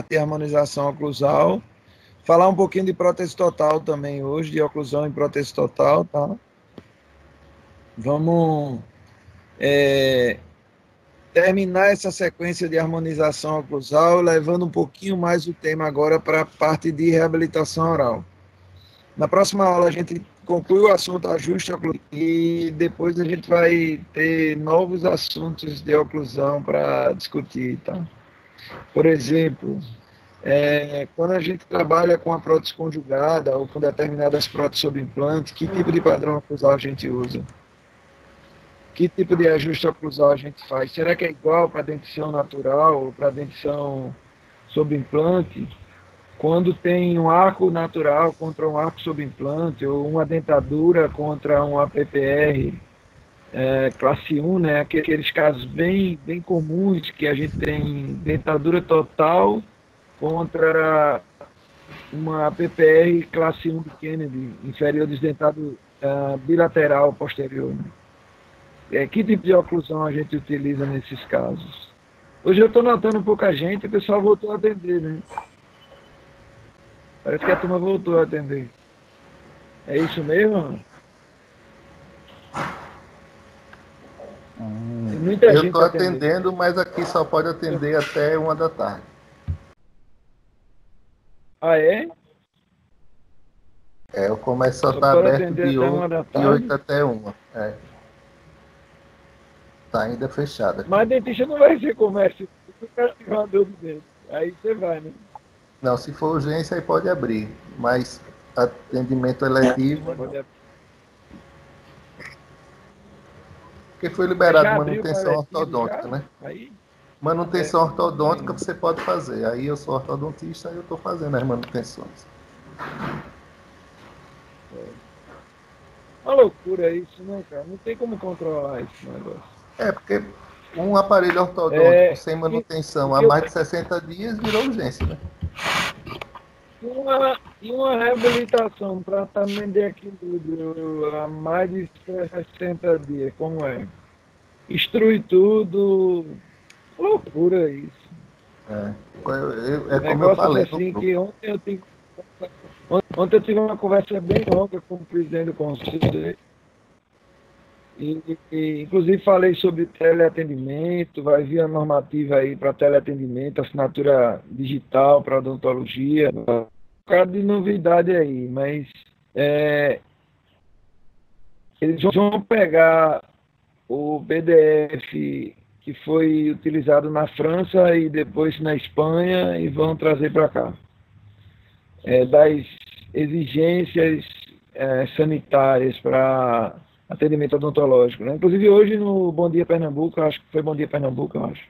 de harmonização oclusal. Falar um pouquinho de prótese total também hoje, de oclusão e prótese total, tá? Vamos terminar essa sequência de harmonização oclusal, levando um pouquinho mais o tema agora para a parte de reabilitação oral. Na próxima aula a gente conclui o assunto ajuste oclusal e depois a gente vai ter novos assuntos de oclusão para discutir, tá? Por exemplo, quando a gente trabalha com a prótese conjugada ou com determinadas próteses sob implante, que tipo de padrão oclusal a gente usa? Que tipo de ajuste oclusal a gente faz? Será que é igual para dentição natural ou para dentição sob implante? Quando tem um arco natural contra um arco sob implante, ou uma dentadura contra um APPR classe 1, né? Aqueles casos bem comuns que a gente tem dentadura total contra uma APPR classe 1 de Kennedy, inferior desdentado bilateral posterior. Né? Que tipo de oclusão a gente utiliza nesses casos? Hoje eu estou notando pouca gente, o pessoal voltou a atender, né? Parece que a turma voltou a atender. É isso mesmo? Tem muita Eu gente estou atendendo, mas aqui só pode atender até 1 da tarde. Ah, é? Eu começo a Só estar pode aberto atender de até 1 da 8, de tarde? 8 até 1. Está ainda fechado aqui. Mas dentista não vai ser comércio. Se o cara tiver uma dor de dente, aí você vai, né? Não, se for urgência, aí pode abrir. Mas atendimento eletivo... Porque foi liberado manutenção ortodôntica, né? Aí, manutenção ortodôntica você pode fazer. Aí eu sou ortodontista e eu estou fazendo as manutenções. uma loucura isso, né, cara? Não tem como controlar esse negócio. Porque um aparelho ortodôntico sem manutenção há mais de 60 dias virou urgência, né? E uma reabilitação, tratamento de equilíbrio há mais de 60 dias, como é? Instrui tudo. Loucura isso. Como eu falei. Assim que ontem eu tive uma conversa bem longa com o presidente do conselho. E inclusive falei sobre teleatendimento, vai vir a normativa aí para teleatendimento, assinatura digital para odontologia, um bocado de novidade aí, mas eles vão pegar o PDF que foi utilizado na França e depois na Espanha e vão trazer para cá. Das exigências sanitárias para atendimento odontológico. Né? Inclusive hoje no Bom Dia Pernambuco, acho que foi Bom Dia Pernambuco, eu acho.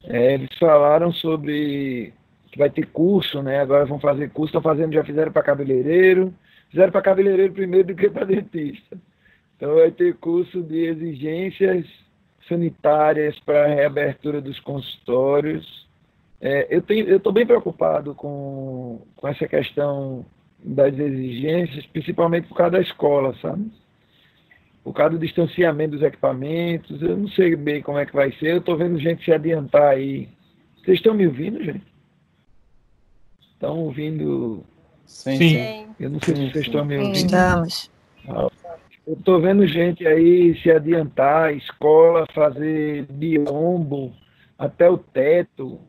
Eles falaram sobre que vai ter curso, né? Agora vão fazer curso, já fizeram para cabeleireiro, fizeram para cabeleireiro primeiro do que para dentista. Então vai ter curso de exigências sanitárias para a reabertura dos consultórios. Eu estou bem preocupado com essa questão das exigências, principalmente por causa da escola, sabe? Por causa do distanciamento dos equipamentos, eu não sei bem como é que vai ser, eu estou vendo gente se adiantar aí. Vocês estão me ouvindo, gente? Estão ouvindo? Sim. Eu não sei se vocês estão me ouvindo. Estamos. Eu estou vendo gente aí se adiantar, escola, fazer biombo até o teto.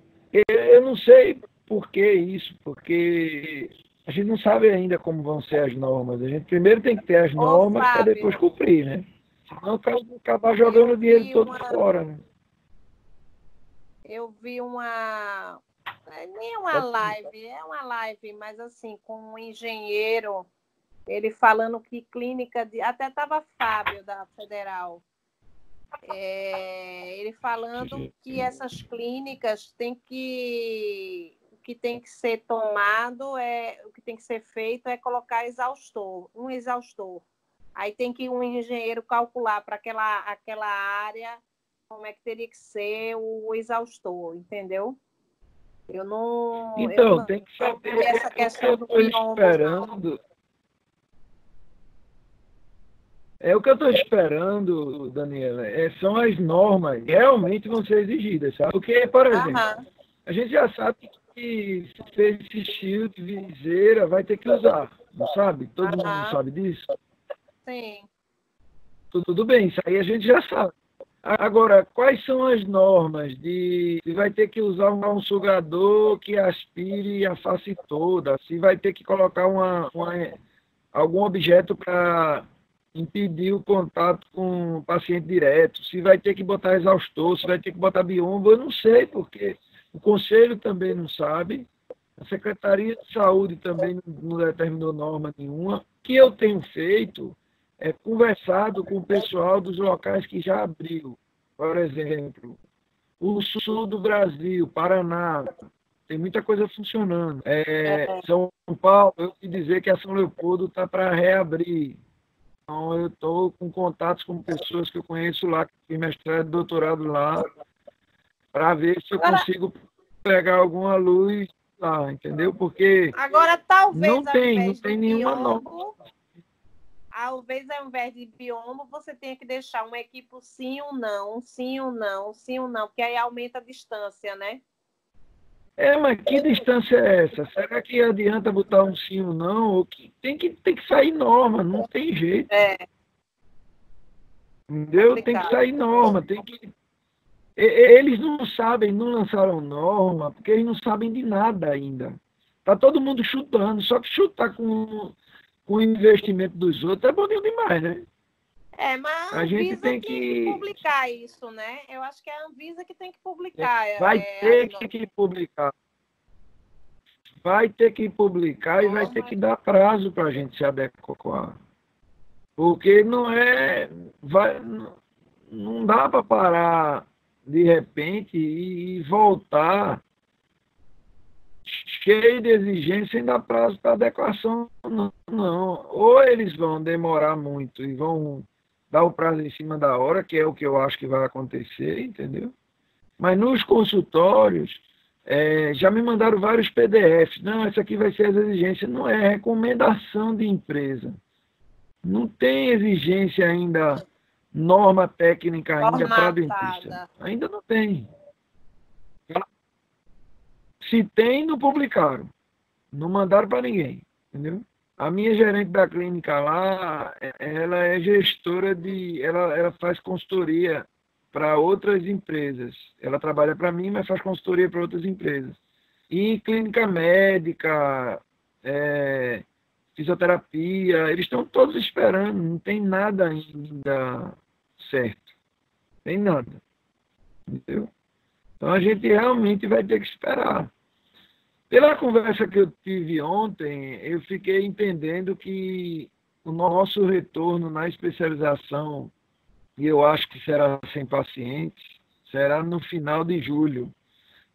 Eu não sei por que isso, porque a gente não sabe ainda como vão ser as normas. A gente primeiro tem que ter as normas para depois cumprir, né? Senão o cara vai acabar jogando o dinheiro todo fora, né? Eu vi uma... Nem uma live, é uma live, mas assim, com um engenheiro, ele falando que clínica de... Até estava Fábio, da Federal. Ele falando que essas clínicas têm que... O que tem que ser tomado, o que tem que ser feito é colocar um exaustor. Aí tem que um engenheiro calcular para aquela área como é que teria que ser o exaustor, entendeu? Eu não... Então, tem que saber essa questão do esperando. O que eu estou esperando, Daniela, são as normas que realmente vão ser exigidas, sabe? Porque, por exemplo, A gente já sabe que face shield, viseira, vai ter que usar, não sabe? Todo mundo sabe disso? Sim. Tudo bem, isso aí a gente já sabe. Agora, quais são as normas de se vai ter que usar um sugador que aspire a face toda, se vai ter que colocar algum objeto para impedir o contato com o paciente direto, se vai ter que botar exaustor, se vai ter que botar biombo, eu não sei, porque o conselho também não sabe, a Secretaria de Saúde também não determinou norma nenhuma. O que eu tenho feito é conversado com o pessoal dos locais que já abriu. Por exemplo, o sul do Brasil, Paraná, tem muita coisa funcionando. São Paulo, eu te dizer que a São Leopoldo está para reabrir. Então, eu estou com contatos com pessoas que eu conheço lá, que têm mestrado e doutorado lá, para ver se eu consigo pegar alguma luz lá, entendeu? Porque agora, talvez, não tem nenhuma norma. Talvez, ao invés de biombo, você tenha que deixar um equipo sim ou não, sim ou não, sim ou não, porque aí aumenta a distância, né? Mas que distância é essa? Será que adianta botar um sim ou não? Ou tem que sair norma, não tem jeito. Entendeu? Tem que sair norma, tem que... Eles não sabem, não lançaram norma, porque eles não sabem de nada ainda. Tá todo mundo chutando, só que chutar com o investimento dos outros é bom demais, né? Mas a Anvisa tem que publicar isso, né? Eu acho que é a Anvisa que tem que publicar. Vai ter que publicar. Vai ter que publicar e vai ter que dar prazo para a gente se adequar. Porque não dá para parar de repente e voltar cheio de exigência sem dar prazo para adequação, não. Ou eles vão demorar muito e vão dar o prazo em cima da hora, que é o que eu acho que vai acontecer, entendeu? Mas nos consultórios, já me mandaram vários PDFs. Não, essa aqui vai ser as exigências. Não é recomendação de empresa. Não tem exigência ainda, norma técnica ainda para dentista. Ainda não tem. Se tem, não publicaram. Não mandaram para ninguém, entendeu? A minha gerente da clínica lá, ela é gestora ela faz consultoria para outras empresas. Ela trabalha para mim, mas faz consultoria para outras empresas. E clínica médica, fisioterapia, eles estão todos esperando, não tem nada ainda certo. Tem nada. Entendeu? Então a gente realmente vai ter que esperar. Pela conversa que eu tive ontem, eu fiquei entendendo que o nosso retorno na especialização, e eu acho que será sem pacientes, será no final de julho.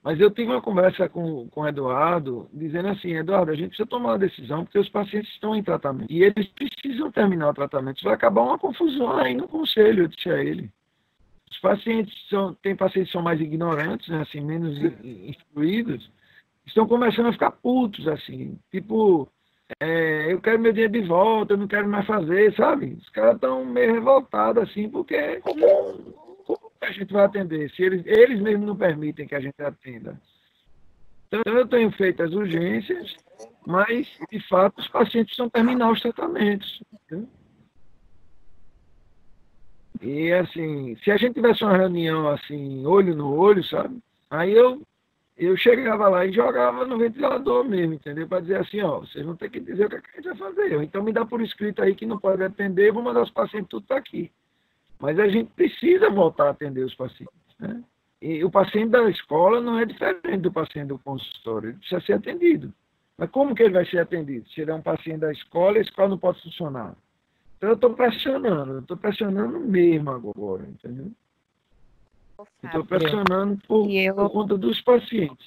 Mas eu tive uma conversa com o Eduardo, dizendo assim, Eduardo, a gente precisa tomar uma decisão, porque os pacientes estão em tratamento. E eles precisam terminar o tratamento. Isso vai acabar uma confusão aí no conselho, eu disse a ele. Os pacientes tem pacientes que são mais ignorantes, né, assim, menos instruídos, estão começando a ficar putos, assim, tipo, eu quero meu dinheiro de volta, eu não quero mais fazer, sabe? Os caras estão meio revoltados, assim, porque como a gente vai atender? Se eles mesmos não permitem que a gente atenda. Então, eu tenho feito as urgências, mas, de fato, os pacientes precisam terminar os tratamentos. Entendeu? E, assim, se a gente tivesse uma reunião, assim, olho no olho, sabe? Aí eu chegava lá e jogava no ventilador mesmo, entendeu? Para dizer assim, vocês vão ter que dizer o que a gente vai fazer. Então me dá por escrito aí que não pode atender, vou mandar os pacientes tudo para aqui. Mas a gente precisa voltar a atender os pacientes, né? E o paciente da escola não é diferente do paciente do consultório, ele precisa ser atendido. Mas como que ele vai ser atendido? Se ele é um paciente da escola, a escola não pode funcionar. Então eu estou pressionando mesmo agora, entendeu? Estou pressionando por conta dos pacientes.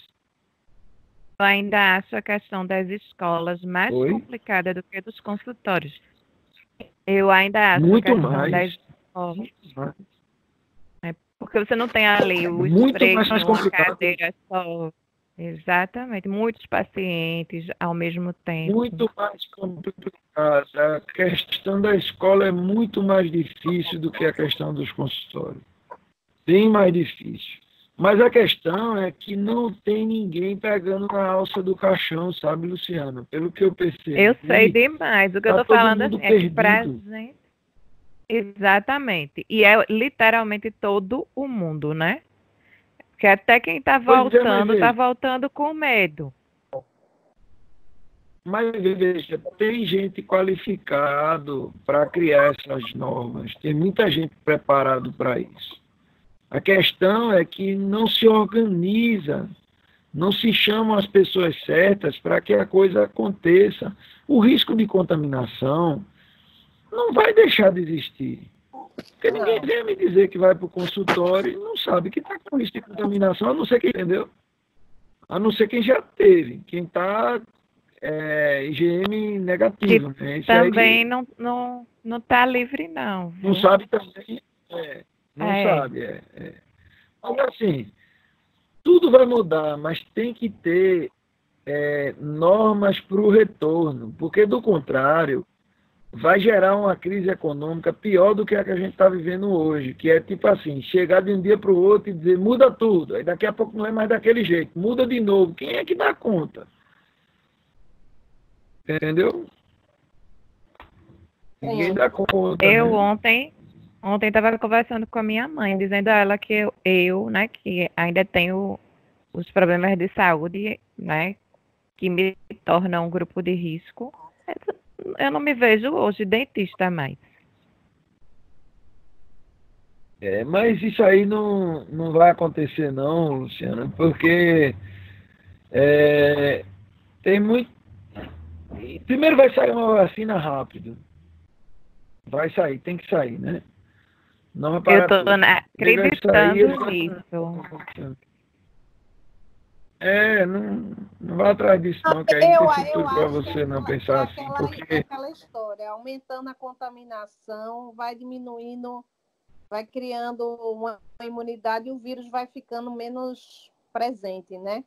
Eu ainda acho a questão das escolas mais complicada do que dos consultórios. Eu ainda acho muito a questão mais. Das escolas. Porque você não tem ali o muito mais complicado. Cadeira só. Exatamente. Muitos pacientes ao mesmo tempo. Muito mais complicado. A questão da escola é muito mais difícil do que a questão dos consultórios. Bem mais difícil. Mas a questão é que não tem ninguém pegando na alça do caixão, sabe, Luciana? Pelo que eu percebo. Eu sei demais. O que eu tô falando assim, é que presente. Exatamente. E é literalmente todo o mundo, né? Porque até quem está voltando, está voltando com medo. Mas veja, tem gente qualificado para criar essas normas. Tem muita gente preparada para isso. A questão é que não se organiza, não se chamam as pessoas certas para que a coisa aconteça. O risco de contaminação não vai deixar de existir. Porque ninguém vem me dizer que vai para o consultório e não sabe que está com risco de contaminação, a não ser quem entendeu. A não ser quem já teve. Quem está IgM negativo. Que Né? também não está livre, não. Viu? Não sabe também. Não sabe. Mas assim, tudo vai mudar, mas tem que ter normas para o retorno, porque do contrário, vai gerar uma crise econômica pior do que a gente está vivendo hoje, que é tipo assim, chegar de um dia para o outro e dizer, muda tudo, aí daqui a pouco não é mais daquele jeito, muda de novo. Quem é que dá conta? Entendeu? Ninguém dá conta. Eu né? ontem estava conversando com a minha mãe, dizendo a ela que eu, né, que ainda tenho os problemas de saúde, né, que me tornam um grupo de risco. Eu não me vejo hoje dentista mais. Mas isso aí não vai acontecer não, Luciana, porque tem muito... Primeiro vai sair uma vacina rápido. Vai sair, tem que sair, né? Não vai parar. Eu estou acreditando nisso. Não vai atrás disso não, que aí não tem futuro para você não pensar assim, porque... Aquela história, aumentando a contaminação, vai diminuindo, vai criando uma imunidade e o vírus vai ficando menos presente, né?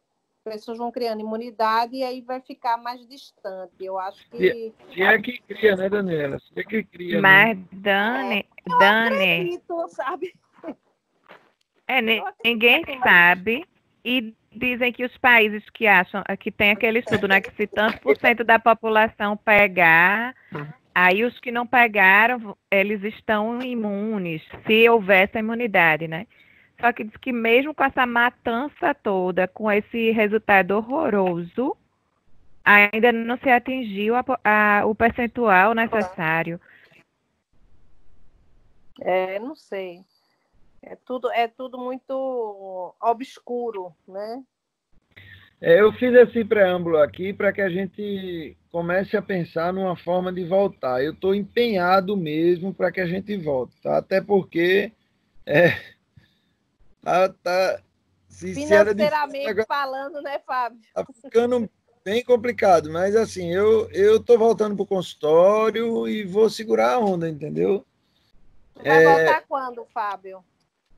As pessoas vão criando imunidade e aí vai ficar mais distante. Eu acho que... Se é que cria, né, Daniela? Se é que cria, mas, né? Dani... acredito, sabe? Ninguém sabe e dizem que os países que acham, que tem aquele estudo, né, que se tanto por cento da população pegar, aí os que não pegaram, eles estão imunes, se houver essa imunidade, né? Só que diz que mesmo com essa matança toda, com esse resultado horroroso, ainda não se atingiu o percentual necessário. Não sei. É tudo muito obscuro, né? Eu fiz esse preâmbulo aqui para que a gente comece a pensar numa forma de voltar. Eu estou empenhado mesmo para que a gente volte, tá? Até porque financeiramente falando, né, Fábio? Tá ficando bem complicado, mas assim, eu estou voltando para o consultório e vou segurar a onda, entendeu? Vai voltar quando, Fábio?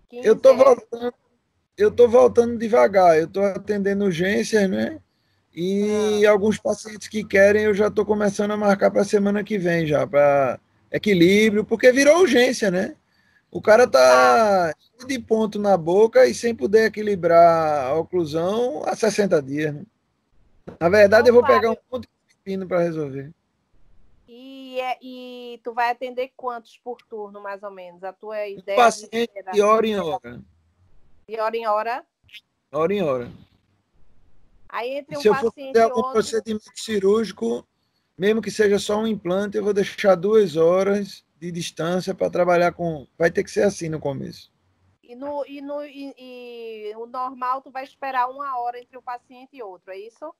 15, eu tô voltando devagar, eu estou atendendo urgências, né? E alguns pacientes que querem, eu já estou começando a marcar para a semana que vem já, para equilíbrio, porque virou urgência, né? O cara tá de ponto na boca e sem poder equilibrar a oclusão há 60 dias, né? Na verdade, eu vou pegar um monte de pepino para resolver. E tu vai atender quantos por turno, mais ou menos? A tua ideia? Paciente de hora em hora. De hora em hora? Hora em hora. Aí entre se eu for fazer algum procedimento cirúrgico, mesmo que seja só um implante, eu vou deixar 2 horas de distância para trabalhar com... Vai ter que ser assim no começo. E o normal, tu vai esperar 1 hora entre um paciente e outro, é isso?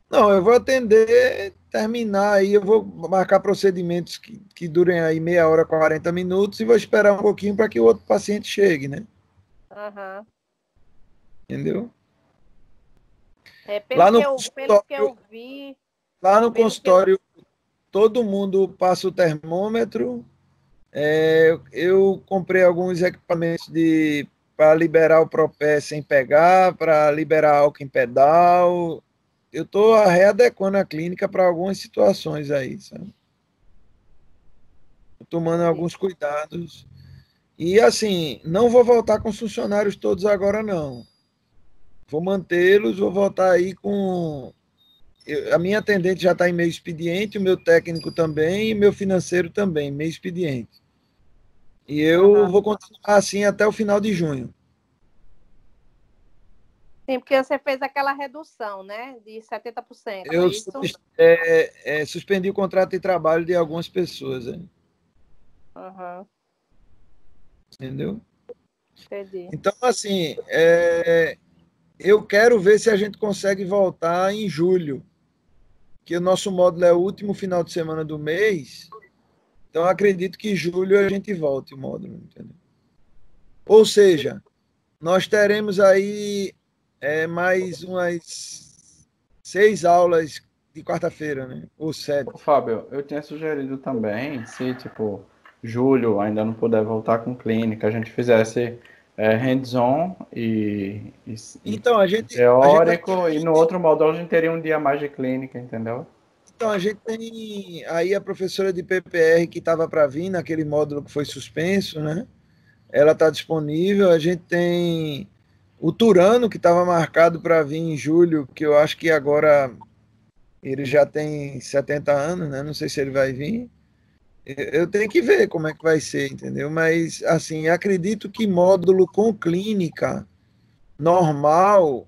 Não, eu vou atender, terminar aí, eu vou marcar procedimentos que durem aí meia hora, 40 minutos e vou esperar um pouquinho para que o outro paciente chegue, né? Entendeu? Pelo que eu vi... Lá no consultório, todo mundo passa o termômetro. Eu comprei alguns equipamentos para liberar o propé sem pegar, para liberar álcool em pedal. Eu estou readequando a clínica para algumas situações aí, sabe? Tô tomando alguns cuidados. E assim, não vou voltar com os funcionários todos agora, não. Vou mantê-los, vou voltar aí com... A minha atendente já está em meio expediente, o meu técnico também, e meu financeiro também, meio expediente. E eu vou continuar assim até o final de junho. Sim, porque você fez aquela redução, né? De 70%. Eu isso? Suspendi o contrato de trabalho de algumas pessoas. Entendeu? Entendi. Então, assim, eu quero ver se a gente consegue voltar em julho, que o nosso módulo é o último final de semana do mês. Então, acredito que em julho a gente volte o módulo, entendeu? Ou seja, nós teremos aí mais umas 6 aulas de quarta-feira, né? Ou 7. Fábio, eu tinha sugerido também, se, tipo, julho ainda não puder voltar com clínica, a gente fizesse hands-on Então, teórico, e no outro módulo a gente teria um dia mais de clínica, entendeu? Então, a gente tem aí a professora de PPR que estava para vir naquele módulo que foi suspenso, né? Ela está disponível. A gente tem o Turano, que estava marcado para vir em julho, que eu acho que agora ele já tem 70 anos, né? Não sei se ele vai vir. Eu tenho que ver como é que vai ser, entendeu? Mas, assim, acredito que módulo com clínica normal,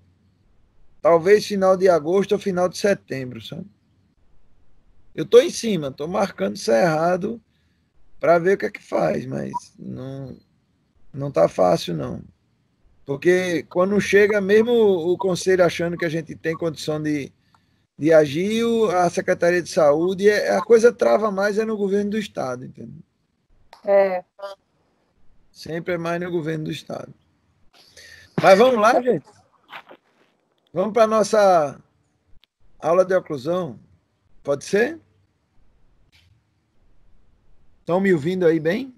talvez final de agosto ou final de setembro, sabe? Eu estou em cima, estou marcando cerrado para ver o que é que faz, mas não tá fácil, não. Porque quando chega, mesmo o conselho achando que a gente tem condição de agir, a Secretaria de Saúde, a coisa trava mais no governo do Estado, entendeu? Sempre é mais no governo do Estado. Mas vamos lá, gente. Vamos para a nossa aula de oclusão. Pode ser? Estão me ouvindo aí bem?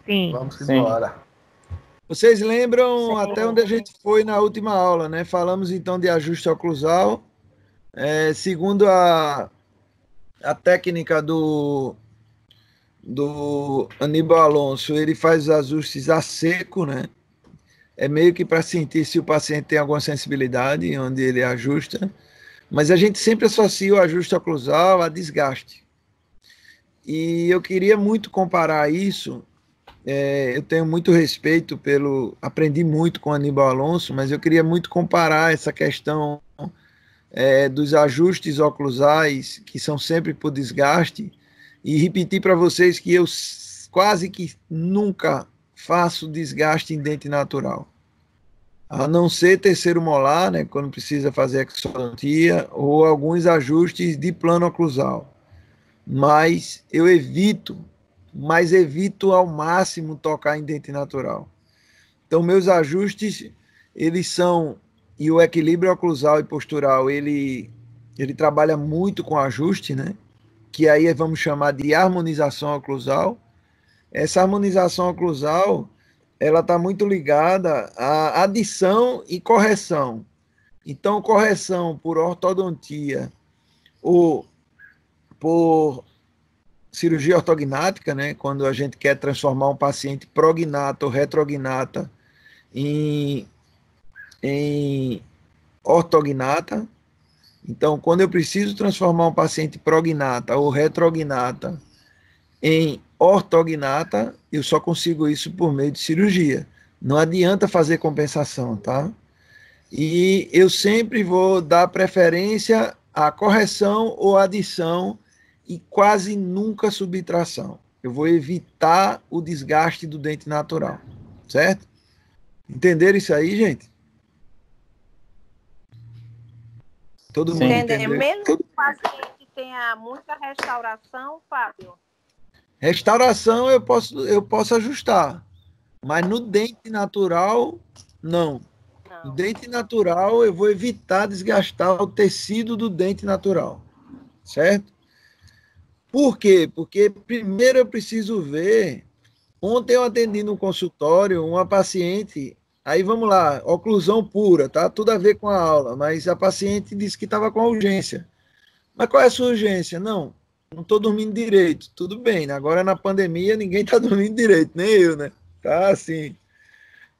Sim. Vamos embora. Vocês lembram até onde a gente foi na última aula, né? Falamos então de ajuste oclusal. Segundo a técnica do Aníbal Alonso, ele faz os ajustes a seco, né? É meio que para sentir se o paciente tem alguma sensibilidade, onde ele ajusta. Mas a gente sempre associa o ajuste oclusal a desgaste. E eu queria muito comparar isso. Eu tenho muito respeito aprendi muito com o Aníbal Alonso, mas eu queria muito comparar essa questão dos ajustes oclusais, que são sempre por desgaste, e repetir para vocês que eu quase que nunca faço desgaste em dente natural. A não ser terceiro molar, né, quando precisa fazer exodontia, ou alguns ajustes de plano oclusal. Mas eu evito ao máximo tocar em dente natural. Então, meus ajustes, eles são, e o equilíbrio oclusal e postural, ele trabalha muito com ajuste, né? Que aí vamos chamar de harmonização oclusal. Essa harmonização oclusal, ela está muito ligada à adição e correção. Então, correção por ortodontia ou por cirurgia ortognática, né? Quando a gente quer transformar um paciente prognata ou retrognata em ortognata. Então, quando eu preciso transformar um paciente prognata ou retrognata em ortognata, eu só consigo isso por meio de cirurgia. Não adianta fazer compensação, tá? E eu sempre vou dar preferência à correção ou adição e quase nunca subtração. Eu vou evitar o desgaste do dente natural, certo? Entenderam isso aí, gente? Todo mundo entendeu? Mesmo que o paciente tenha muita restauração, Fábio? Restauração eu posso ajustar, mas no dente natural, não. No dente natural, eu vou evitar desgastar o tecido do dente natural, certo? Por quê? Porque primeiro eu preciso ver. Ontem eu atendi no consultório uma paciente, aí vamos lá, oclusão pura, tá? Tudo a ver com a aula, mas a paciente disse que estava com urgência. Mas qual é a sua urgência? Não, não estou dormindo direito. Tudo bem, né? Agora na pandemia ninguém está dormindo direito, nem eu, né? Tá assim.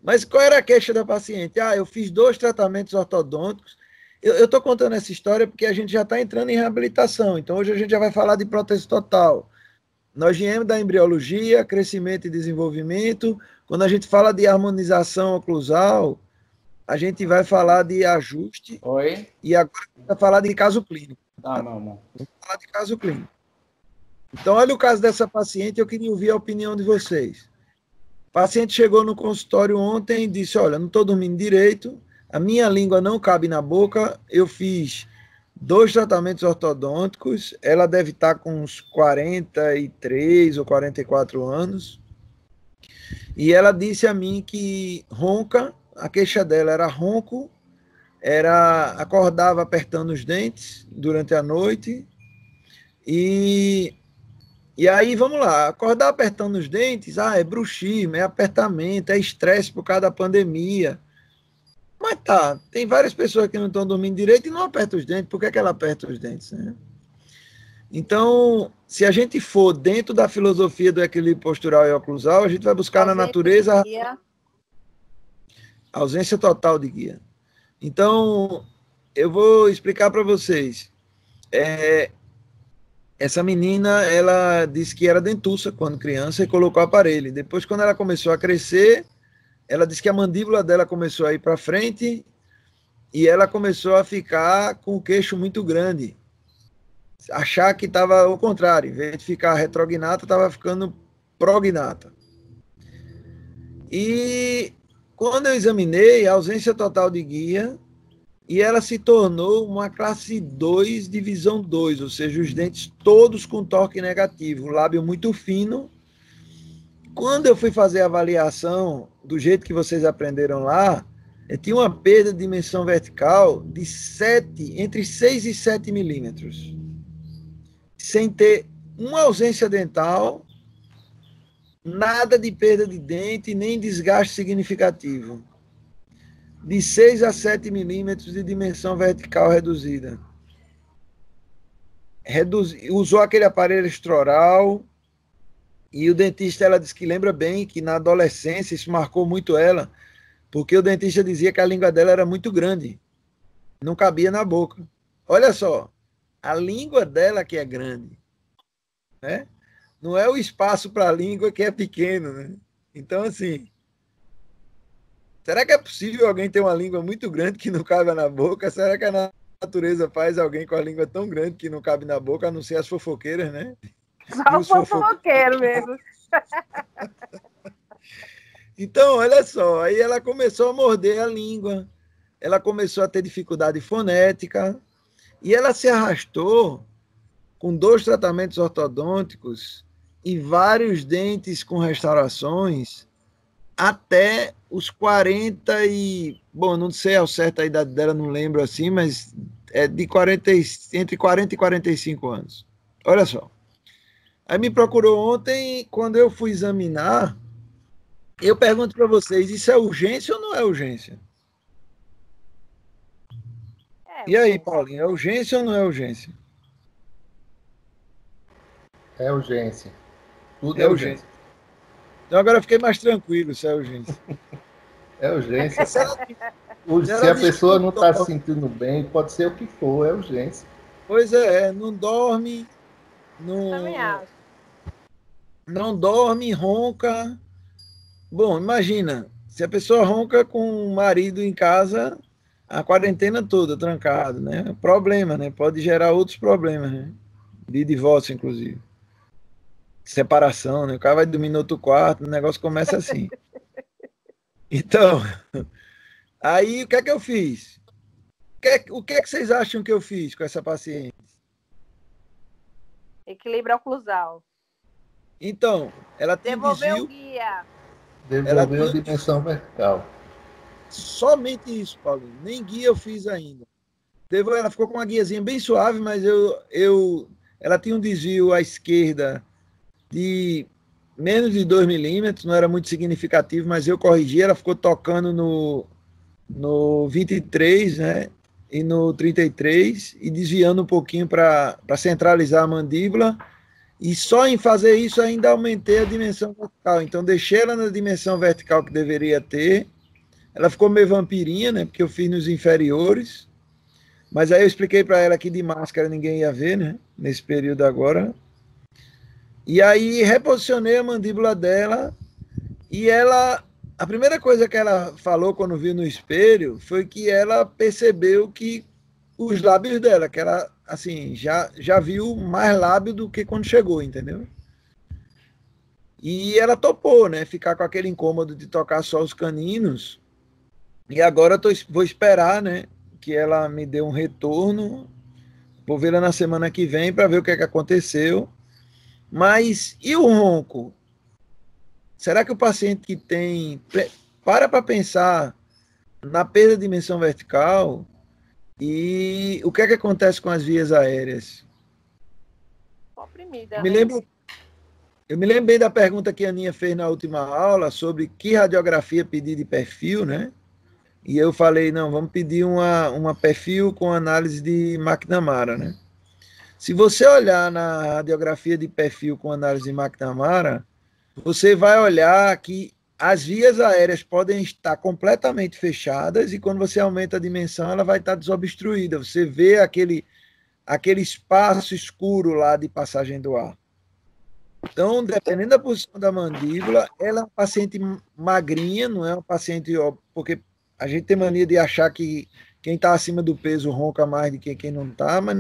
Mas qual era a queixa da paciente? Ah, eu fiz 2 tratamentos ortodônticos. Eu estou contando essa história porque a gente já está entrando em reabilitação. Então hoje a gente já vai falar de prótese total. Nós viemos da embriologia, crescimento e desenvolvimento. Quando a gente fala de harmonização oclusal, a gente vai falar de ajuste. Oi? E agora a gente vai falar de caso clínico. Tá, meu amor. Vamos falar de caso clínico. Então, olha o caso dessa paciente, eu queria ouvir a opinião de vocês. O paciente chegou no consultório ontem e disse, olha, não estou dormindo direito, a minha língua não cabe na boca, eu fiz 2 tratamentos ortodônticos, ela deve estar com uns 43 ou 44 anos, e ela disse a mim que ronca, a queixa dela era ronco, acordava apertando os dentes durante a noite, e aí, vamos lá, acordar apertando os dentes, é bruxismo, é apertamento, é estresse por causa da pandemia. Mas tá, tem várias pessoas que não estão dormindo direito e não apertam os dentes. Por que ela aperta os dentes, né? Então, se a gente for dentro da filosofia do equilíbrio postural e oclusal, a gente vai buscar na natureza a ausência total de guia. Então, eu vou explicar para vocês. Essa menina, ela disse que era dentuça quando criança e colocou aparelho. Depois, quando ela começou a crescer, ela disse que a mandíbula dela começou a ir para frente e ela começou a ficar com o queixo muito grande. Achar que estava ao contrário. Em vez de ficar retrognata, estava ficando prognata. E quando eu examinei, a ausência total de guia, e ela se tornou uma classe 2, divisão 2, ou seja, os dentes todos com torque negativo, o lábio muito fino. Quando eu fui fazer a avaliação, do jeito que vocês aprenderam lá, eu tinha uma perda de dimensão vertical de entre 6 e 7 milímetros, sem ter uma ausência dental, nada de perda de dente, nem desgaste significativo. De 6 a 7 milímetros de dimensão vertical reduzida. Usou aquele aparelho extraoral, e o dentista, ela disse que lembra bem que na adolescência isso marcou muito ela, porque o dentista dizia que a língua dela era muito grande, não cabia na boca. Olha só, a língua dela que é grande, né? Não é o espaço para a língua que é pequeno, né? Então, assim, será que é possível alguém ter uma língua muito grande que não cabe na boca? Será que a natureza faz alguém com a língua tão grande que não cabe na boca, a não ser as fofoqueiras, né? Só o fofoqueiro mesmo. Então, olha só, aí ela começou a morder a língua, ela começou a ter dificuldade fonética, e ela se arrastou com 2 tratamentos ortodônticos e vários dentes com restaurações, até os 40 e... Bom, não sei ao certo a idade dela, não lembro assim, mas é de entre 40 e 45 anos. Olha só. Aí me procurou ontem, quando eu fui examinar, eu pergunto para vocês, isso é urgência ou não é urgência? E aí, Paulinho, é urgência ou não é urgência? É urgência. Tudo é urgência. Então agora eu fiquei mais tranquilo se é urgência. É urgência. Se a pessoa não está se sentindo bem, pode ser o que for, é urgência. Pois é, não dorme, não dorme, ronca. Bom, imagina, se a pessoa ronca com o marido em casa, a quarentena toda, trancado, né? Problema, né? Pode gerar outros problemas, né? De divórcio, inclusive. Separação, né? O cara vai dormir no outro quarto, o negócio começa assim. Então, aí o que é que eu fiz? O que é que vocês acham que eu fiz com essa paciente? Equilíbrio oclusal. Então, ela tem Devolveu o guia. Devolveu a dimensão vertical. Somente isso, Paulinho. Nem guia eu fiz ainda. Ela ficou com uma guiazinha bem suave, mas ela tinha um desvio à esquerda de menos de 2 milímetros, não era muito significativo, mas eu corrigi, ela ficou tocando no 23, né? e no 33, e desviando um pouquinho para centralizar a mandíbula. E só em fazer isso ainda aumentei a dimensão vertical. Então, deixei ela na dimensão vertical que deveria ter. Ela ficou meio vampirinha, né? Porque eu fiz nos inferiores. Mas aí eu expliquei para ela que de máscara ninguém ia ver, né? Nesse período agora. E aí reposicionei a mandíbula dela. E ela... A primeira coisa que ela falou quando viu no espelho foi que ela percebeu que os lábios dela, que ela, assim, já viu mais lábio do que quando chegou, entendeu? E ela topou, né? Ficar com aquele incômodo de tocar só os caninos. E agora vou esperar, né? Que ela me dê um retorno. Vou vê-la na semana que vem para ver o que é que aconteceu. Mas e o ronco? Será que o paciente que tem... Para pensar na perda de dimensão vertical e o que é que acontece com as vias aéreas? Oprimida, Eu me lembrei da pergunta que a Aninha fez na última aula sobre que radiografia pedir de perfil, né? E eu falei, não, vamos pedir uma perfil com análise de McNamara, né? Se você olhar na radiografia de perfil com análise de McNamara, você vai olhar que as vias aéreas podem estar completamente fechadas e quando você aumenta a dimensão, ela vai estar desobstruída. Você vê aquele espaço escuro lá de passagem do ar. Então, dependendo da posição da mandíbula, ela é uma paciente magrinha, não é uma paciente... Porque a gente tem mania de achar que quem está acima do peso ronca mais do que quem não está, mas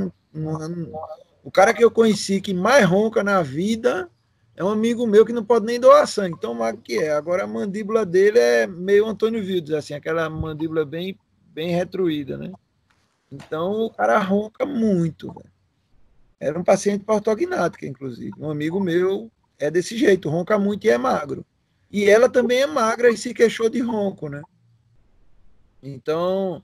o cara que eu conheci que mais ronca na vida é um amigo meu que não pode nem doar sangue, tão magro que é. Agora a mandíbula dele é meio Antônio Wildes, assim, aquela mandíbula bem retruída, né? Então o cara ronca muito, velho. Era um paciente ortognática, inclusive. Um amigo meu é desse jeito, ronca muito e é magro. E ela também é magra e se queixou de ronco, né? Então,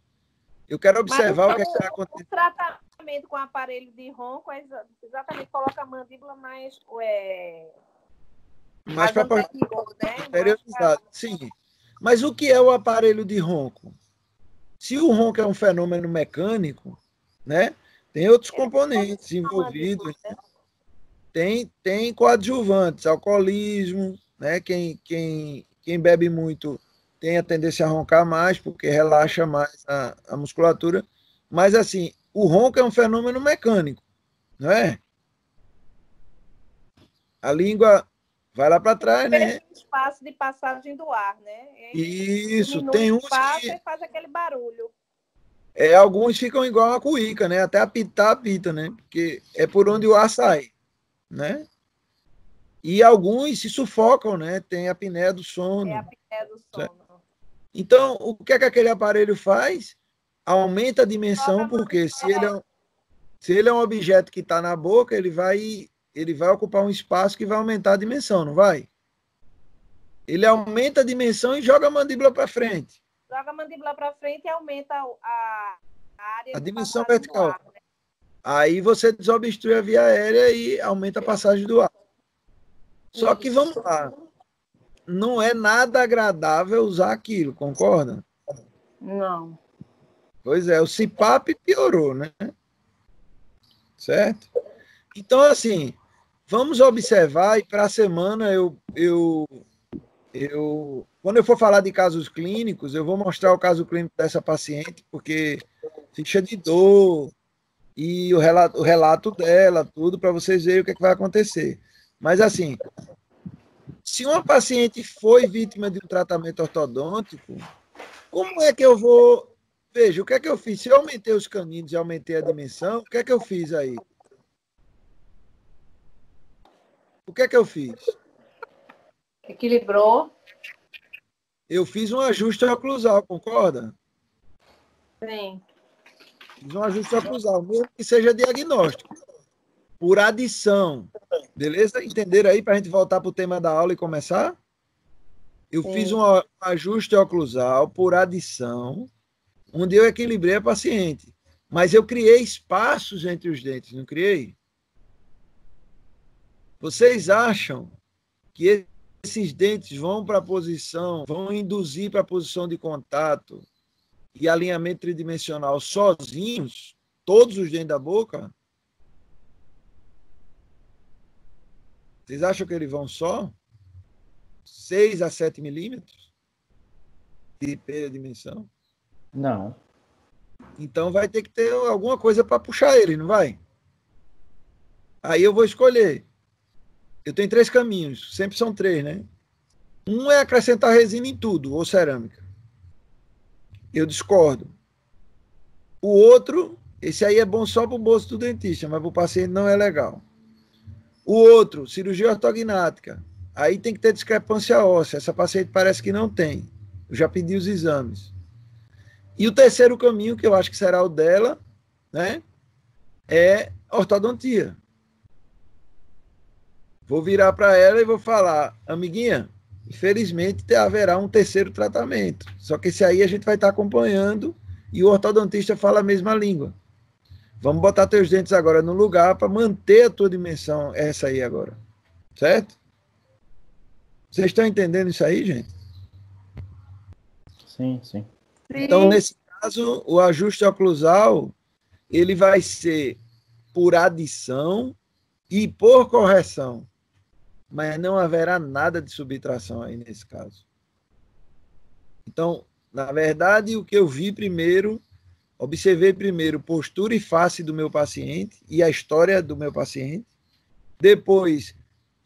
eu quero observar o que está acontecendo. O tratamento com aparelho de ronco é exatamente coloca a mandíbula mais para interiorizado. Sim. Mas o que é o aparelho de ronco? Se o ronco é um fenômeno mecânico, né? Tem outros componentes envolvidos. Né? Tem coadjuvantes, alcoolismo, né? Quem bebe muito tem a tendência a roncar mais, porque relaxa mais a musculatura. Mas, assim, o ronco é um fenômeno mecânico, não é? A língua vai lá para trás, né? Tem espaço de passagem do ar, né? Isso, tem uns que... e faz aquele barulho. Alguns ficam igual a cuíca, né? Até apitar, apita, né? Porque é por onde o ar sai, né? E alguns se sufocam, né? Tem a apneia do sono. É a apneia do sono. Certo? Então, o que é que aquele aparelho faz? Aumenta a dimensão, porque se ele é um objeto que está na boca, ele vai ocupar um espaço que vai aumentar a dimensão, não vai? Ele aumenta a dimensão e joga a mandíbula para frente. Joga a mandíbula para frente e aumenta a área. A dimensão vertical. Ar, né? Aí você desobstrui a via aérea e aumenta a passagem do ar. Só que vamos lá. Não é nada agradável usar aquilo, concorda? Não. Pois é, o CPAP piorou, né? Certo? Então, assim, vamos observar e para a semana quando eu for falar de casos clínicos, eu vou mostrar o caso clínico dessa paciente, porque ficha de dor e o relato dela, tudo, para vocês verem o que, é que vai acontecer. Mas, assim, se uma paciente foi vítima de um tratamento ortodôntico, como é que eu vou... Veja, o que é que eu fiz? Se eu aumentei os caninos e aumentei a dimensão, o que é que eu fiz aí? O que é que eu fiz? Equilibrou. Eu fiz um ajuste oclusal, concorda? Sim. Fiz um ajuste oclusal, mesmo que seja diagnóstico. Por adição. Beleza? Entenderam aí para a gente voltar para o tema da aula e começar? Eu fiz um ajuste oclusal por adição, onde eu equilibrei a paciente. Mas eu criei espaços entre os dentes, não criei? Vocês acham que esses dentes vão para a posição, vão induzir para a posição de contato e alinhamento tridimensional sozinhos, todos os dentes da boca, vocês acham que eles vão só 6 a 7 milímetros de perda de dimensão? Não. Então vai ter que ter alguma coisa para puxar ele, não vai? Aí eu vou escolher. Eu tenho 3 caminhos, sempre são 3, né? Um é acrescentar resina em tudo, ou cerâmica. Eu discordo. O outro, esse aí é bom só para o bolso do dentista, mas para o paciente não é legal. O outro, cirurgia ortognática. Aí tem que ter discrepância óssea. Essa paciente parece que não tem. Eu já pedi os exames. E o terceiro caminho, que eu acho que será o dela, né, é ortodontia. Vou virar para ela e vou falar, amiguinha, infelizmente haverá um terceiro tratamento. Só que esse aí a gente vai estar acompanhando e o ortodontista fala a mesma língua. Vamos botar teus dentes agora no lugar para manter a tua dimensão, essa aí agora. Certo? Vocês estão entendendo isso aí, gente? Sim, sim. Então, nesse caso, o ajuste oclusal, ele vai ser por adição e por correção. Mas não haverá nada de subtração aí nesse caso. Então, na verdade, o que eu vi primeiro, observei primeiro postura e face do meu paciente e a história do meu paciente. Depois,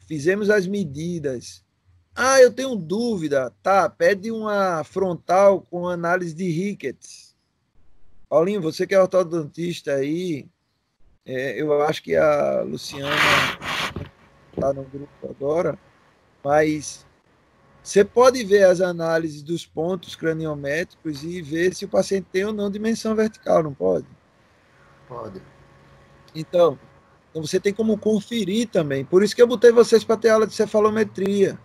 fizemos as medidas. Ah, eu tenho dúvida. Tá, pede uma frontal com análise de Ricketts. Paulinho, você que é ortodontista aí, eu acho que a Luciana está no grupo agora, mas você pode ver as análises dos pontos craniométricos e ver se o paciente tem ou não dimensão vertical, não pode? Pode. Então você tem como conferir também. Por isso que eu botei vocês para ter aula de cefalometria,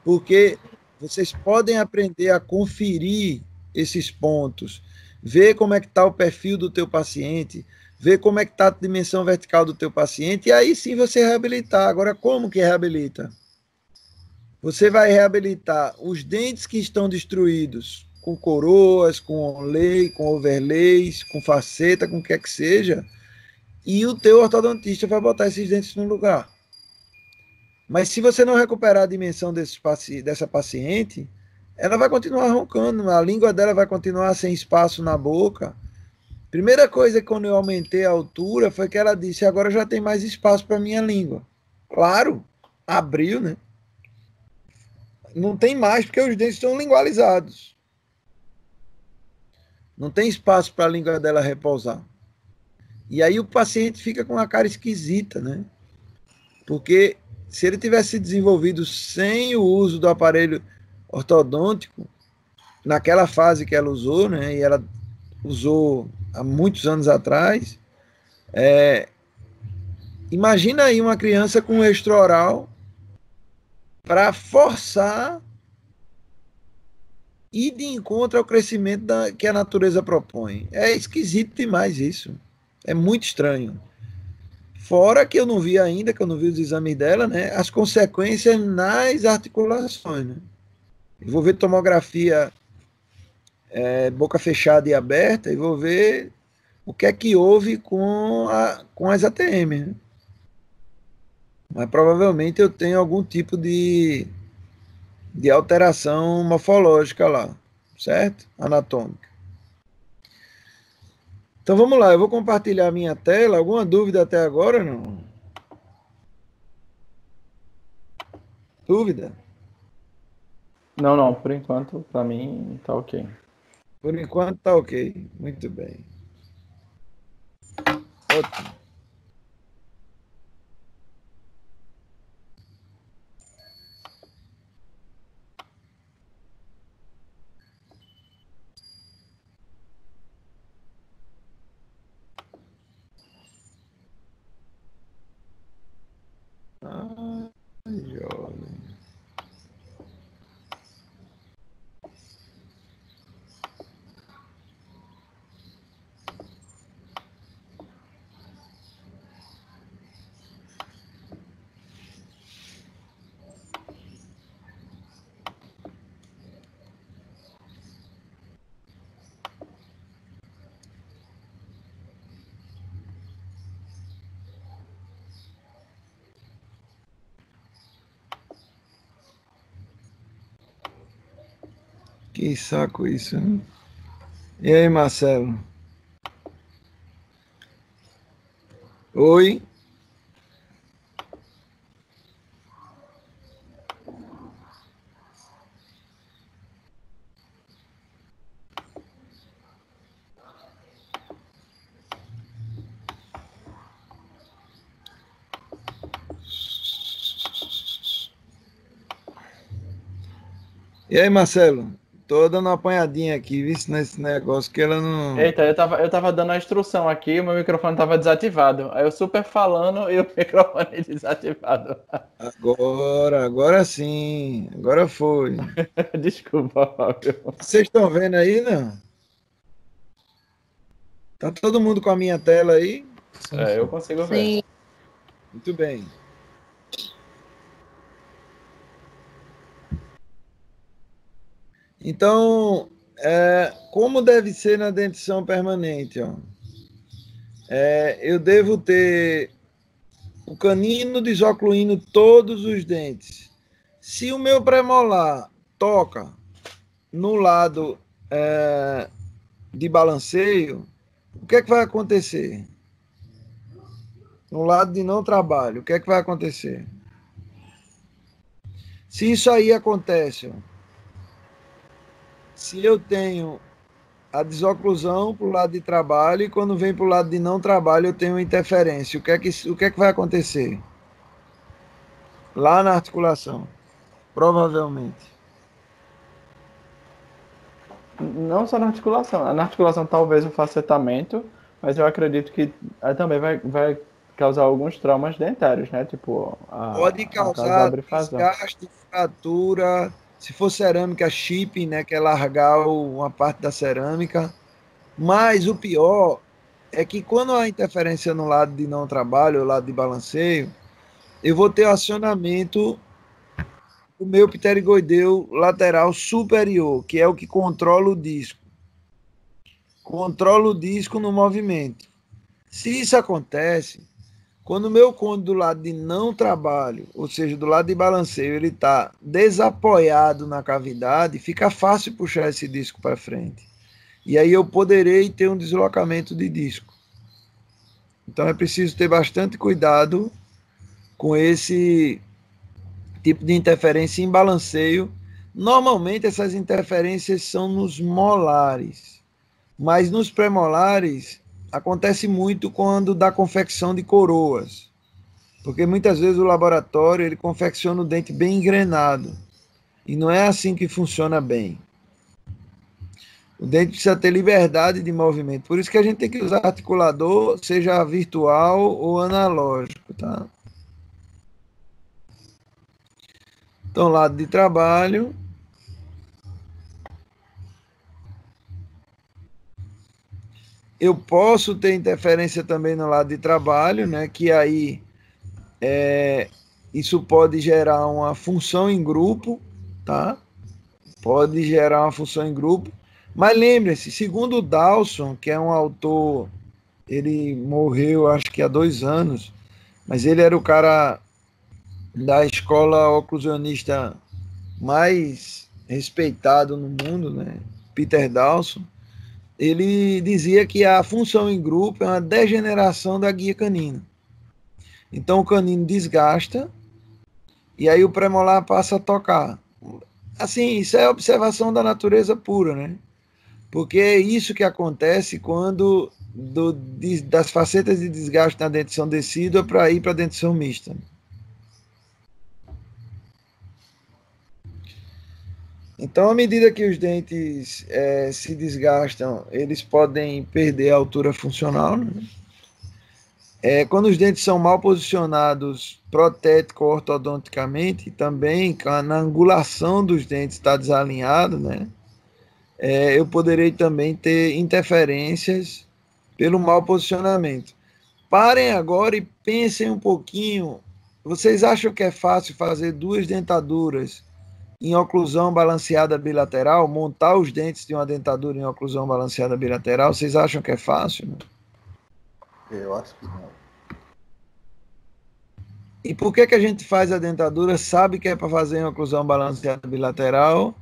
porque vocês podem aprender a conferir esses pontos, ver como é que está o perfil do teu paciente, ver como é que está a dimensão vertical do teu paciente, e aí sim você reabilitar. Agora, como que reabilita? Você vai reabilitar os dentes que estão destruídos, com coroas, com onlay, com overlays, com faceta, com o que é que seja, e o teu ortodontista vai botar esses dentes no lugar. Mas se você não recuperar a dimensão dessa paciente, ela vai continuar roncando, a língua dela vai continuar sem espaço na boca. Primeira coisa que quando eu aumentei a altura foi que ela disse, agora já tem mais espaço para minha língua. Claro, abriu, né? Não tem mais porque os dentes estão lingualizados. Não tem espaço para a língua dela repousar. E aí o paciente fica com uma cara esquisita, né? Porque se ele tivesse desenvolvido sem o uso do aparelho ortodôntico, naquela fase que ela usou, né? E ela usou há muitos anos atrás, imagina aí uma criança com extraoral para forçar ir de encontro ao crescimento que a natureza propõe. É esquisito demais isso. É muito estranho. Fora que eu não vi ainda, que eu não vi os exames dela, né? As consequências nas articulações, né? Eu vou ver tomografia boca fechada e aberta e vou ver o que é que houve com as ATM, né? Mas provavelmente eu tenho algum tipo de alteração morfológica lá, certo? Anatômica. Então vamos lá, eu vou compartilhar a minha tela. Alguma dúvida até agora, não? Dúvida? Não, não, por enquanto, para mim, tá ok. Por enquanto tá ok. Muito bem. Ótimo. Ai, jovem. Que saco isso, né? E aí, Marcelo? Oi? E aí, Marcelo? Tô dando uma apanhadinha aqui, viu, nesse negócio que ela não. Eita, eu tava dando a instrução aqui, o meu microfone tava desativado. Aí eu super falando e o microfone desativado. Agora sim. Agora foi. Desculpa, Fábio. Vocês estão vendo aí, não? Tá todo mundo com a minha tela aí? Eu consigo ver. Sim. Muito bem. Então, como deve ser na dentição permanente? Ó? Eu devo ter o canino desocluindo todos os dentes. Se o meu premolar toca no lado de balanceio, o que é que vai acontecer? No lado de não trabalho, o que é que vai acontecer? Se isso aí acontece, ó, se eu tenho a desoclusão para o lado de trabalho e quando vem para o lado de não trabalho eu tenho interferência, o que é que vai acontecer? Lá na articulação, provavelmente. Não só na articulação. Na articulação talvez o facetamento, mas eu acredito que também vai causar alguns traumas dentários, né? Tipo, Pode a causa da causar abrifasão. desgaste, fratura, se for cerâmica, chipping, né, que é largar uma parte da cerâmica. Mas o pior é que quando há interferência no lado de não trabalho, o lado de balanceio, eu vou ter acionamento do meu pterigoideu lateral superior, que é o que controla o disco. Controla o disco no movimento. Se isso acontece, quando o meu côndilo do lado de não trabalho, ou seja, do lado de balanceio, ele está desapoiado na cavidade, fica fácil puxar esse disco para frente. E aí eu poderei ter um deslocamento de disco. Então é preciso ter bastante cuidado com esse tipo de interferência em balanceio. Normalmente essas interferências são nos molares, mas nos premolares acontece muito quando dá confecção de coroas, porque muitas vezes o laboratório ele confecciona o dente bem engrenado e não é assim que funciona bem. O dente precisa ter liberdade de movimento, por isso que a gente tem que usar articulador, seja virtual ou analógico, tá? Então, lado de trabalho. Eu posso ter interferência também no lado de trabalho, né? Que aí isso pode gerar uma função em grupo, tá? Pode gerar uma função em grupo. Mas lembre-se, segundo o Dawson, que é um autor, ele morreu acho que há 2 anos, mas ele era o cara da escola oclusionista mais respeitado no mundo, né? Peter Dawson. Ele dizia que a função em grupo é uma degeneração da guia canina. Então o canino desgasta e aí o premolar passa a tocar. Assim, isso é observação da natureza pura, né? Porque é isso que acontece quando das facetas de desgaste na dentição decídua para ir para a dentição mista. Então, à medida que os dentes se desgastam, eles podem perder a altura funcional, né? Quando os dentes são mal posicionados protético-ortodonticamente, também na angulação dos dentes está desalinhado, né? Eu poderei também ter interferências pelo mau posicionamento. Parem agora e pensem um pouquinho. Vocês acham que é fácil fazer 2 dentaduras em oclusão balanceada bilateral, montar os dentes de uma dentadura em oclusão balanceada bilateral? Vocês acham que é fácil? Né? Eu acho que não. E por que a gente faz a dentadura, sabe que é para fazer em oclusão balanceada bilateral,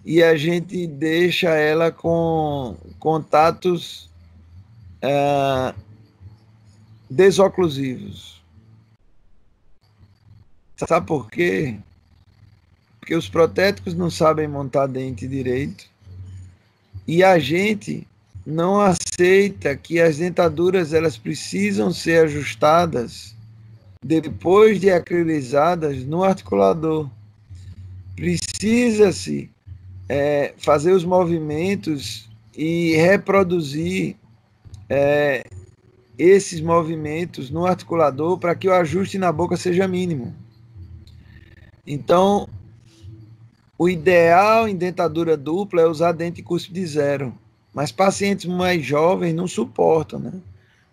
e a gente deixa ela com contatos desoclusivos. Sabe por quê? Porque os protéticos não sabem montar dente direito e a gente não aceita que as dentaduras elas precisam ser ajustadas depois de acrilizadas no articulador. Precisa-se fazer os movimentos e reproduzir esses movimentos no articulador para que o ajuste na boca seja mínimo. Então, o ideal em dentadura dupla é usar dente cúspide zero, mas pacientes mais jovens não suportam, né?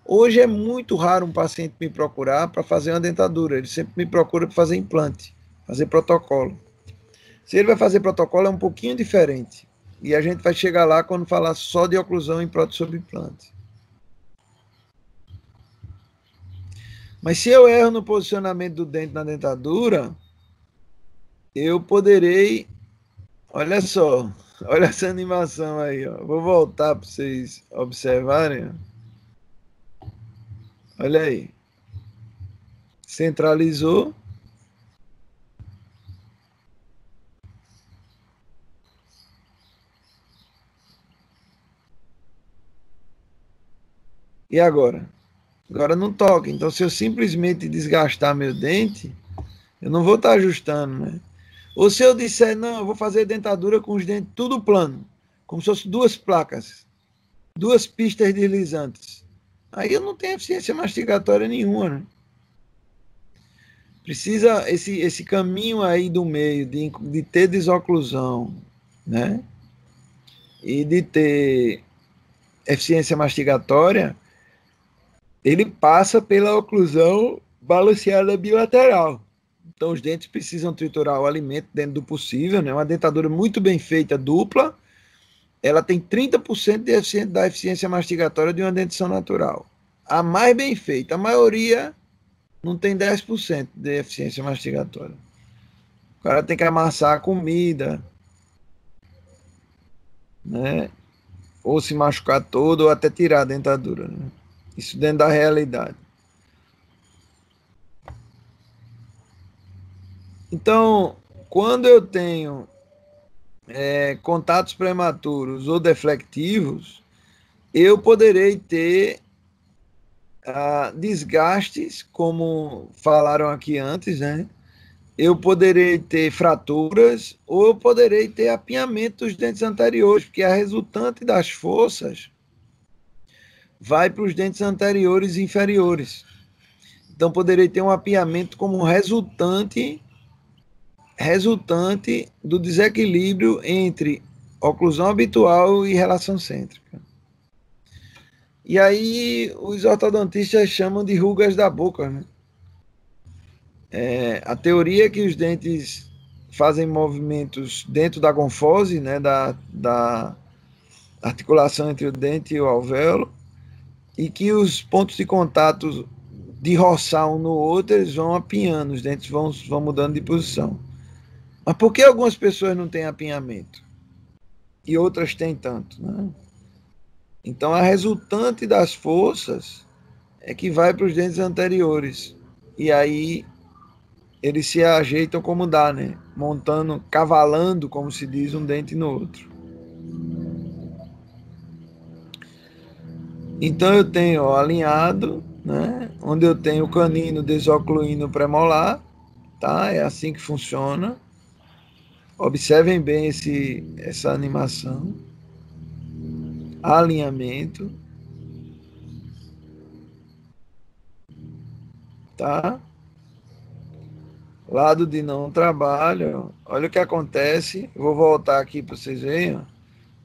Hoje é muito raro um paciente me procurar para fazer uma dentadura, ele sempre me procura para fazer implante, fazer protocolo. Se ele vai fazer protocolo é um pouquinho diferente, e a gente vai chegar lá quando falar só de oclusão em prótese sobre implante. Mas se eu erro no posicionamento do dente na dentadura, eu poderei... Olha só, olha essa animação aí, ó. Vou voltar para vocês observarem. Ó. Olha aí. Centralizou. E agora? Agora não toca. Então, se eu simplesmente desgastar meu dente, eu não vou estar ajustando, né? Ou se eu disser, não, eu vou fazer dentadura com os dentes tudo plano, como se fosse duas placas, duas pistas deslizantes. Aí eu não tenho eficiência mastigatória nenhuma, né? Precisa esse caminho aí do meio, de ter desoclusão, né? E de ter eficiência mastigatória, ele passa pela oclusão balanceada bilateral. Então, os dentes precisam triturar o alimento dentro do possível, né? Uma dentadura muito bem feita, dupla, ela tem 30% da eficiência mastigatória de uma dentição natural. A mais bem feita, a maioria não tem 10% de eficiência mastigatória. O cara tem que amassar a comida, né? Ou se machucar todo, ou até tirar a dentadura, né? Isso dentro da realidade. Então, quando eu tenho contatos prematuros ou deflectivos, eu poderei ter desgastes, como falaram aqui antes, né? Eu poderei ter fraturas ou eu poderei ter apinhamento dos dentes anteriores, porque a resultante das forças vai para os dentes anteriores e inferiores. Então, poderei ter um apinhamento como resultante do desequilíbrio entre oclusão habitual e relação cêntrica. E aí os ortodontistas chamam de rugas da boca, né? A teoria é que os dentes fazem movimentos dentro da gonfose, né, da articulação entre o dente e o alvéolo, e que os pontos de contato de roçar um no outro, eles vão apinhando, os dentes vão mudando de posição. Mas por que algumas pessoas não têm apinhamento? E outras têm tanto, né? Então, a resultante das forças é que vai para os dentes anteriores. E aí, eles se ajeitam como dá, né? Montando, cavalando, como se diz, um dente no outro. Então, eu tenho alinhado, né? Onde eu tenho o canino desocluíno premolar, tá? É assim que funciona. Observem bem essa animação. Alinhamento. Tá? Lado de não trabalho. Olha o que acontece. Vou voltar aqui para vocês verem. Ó.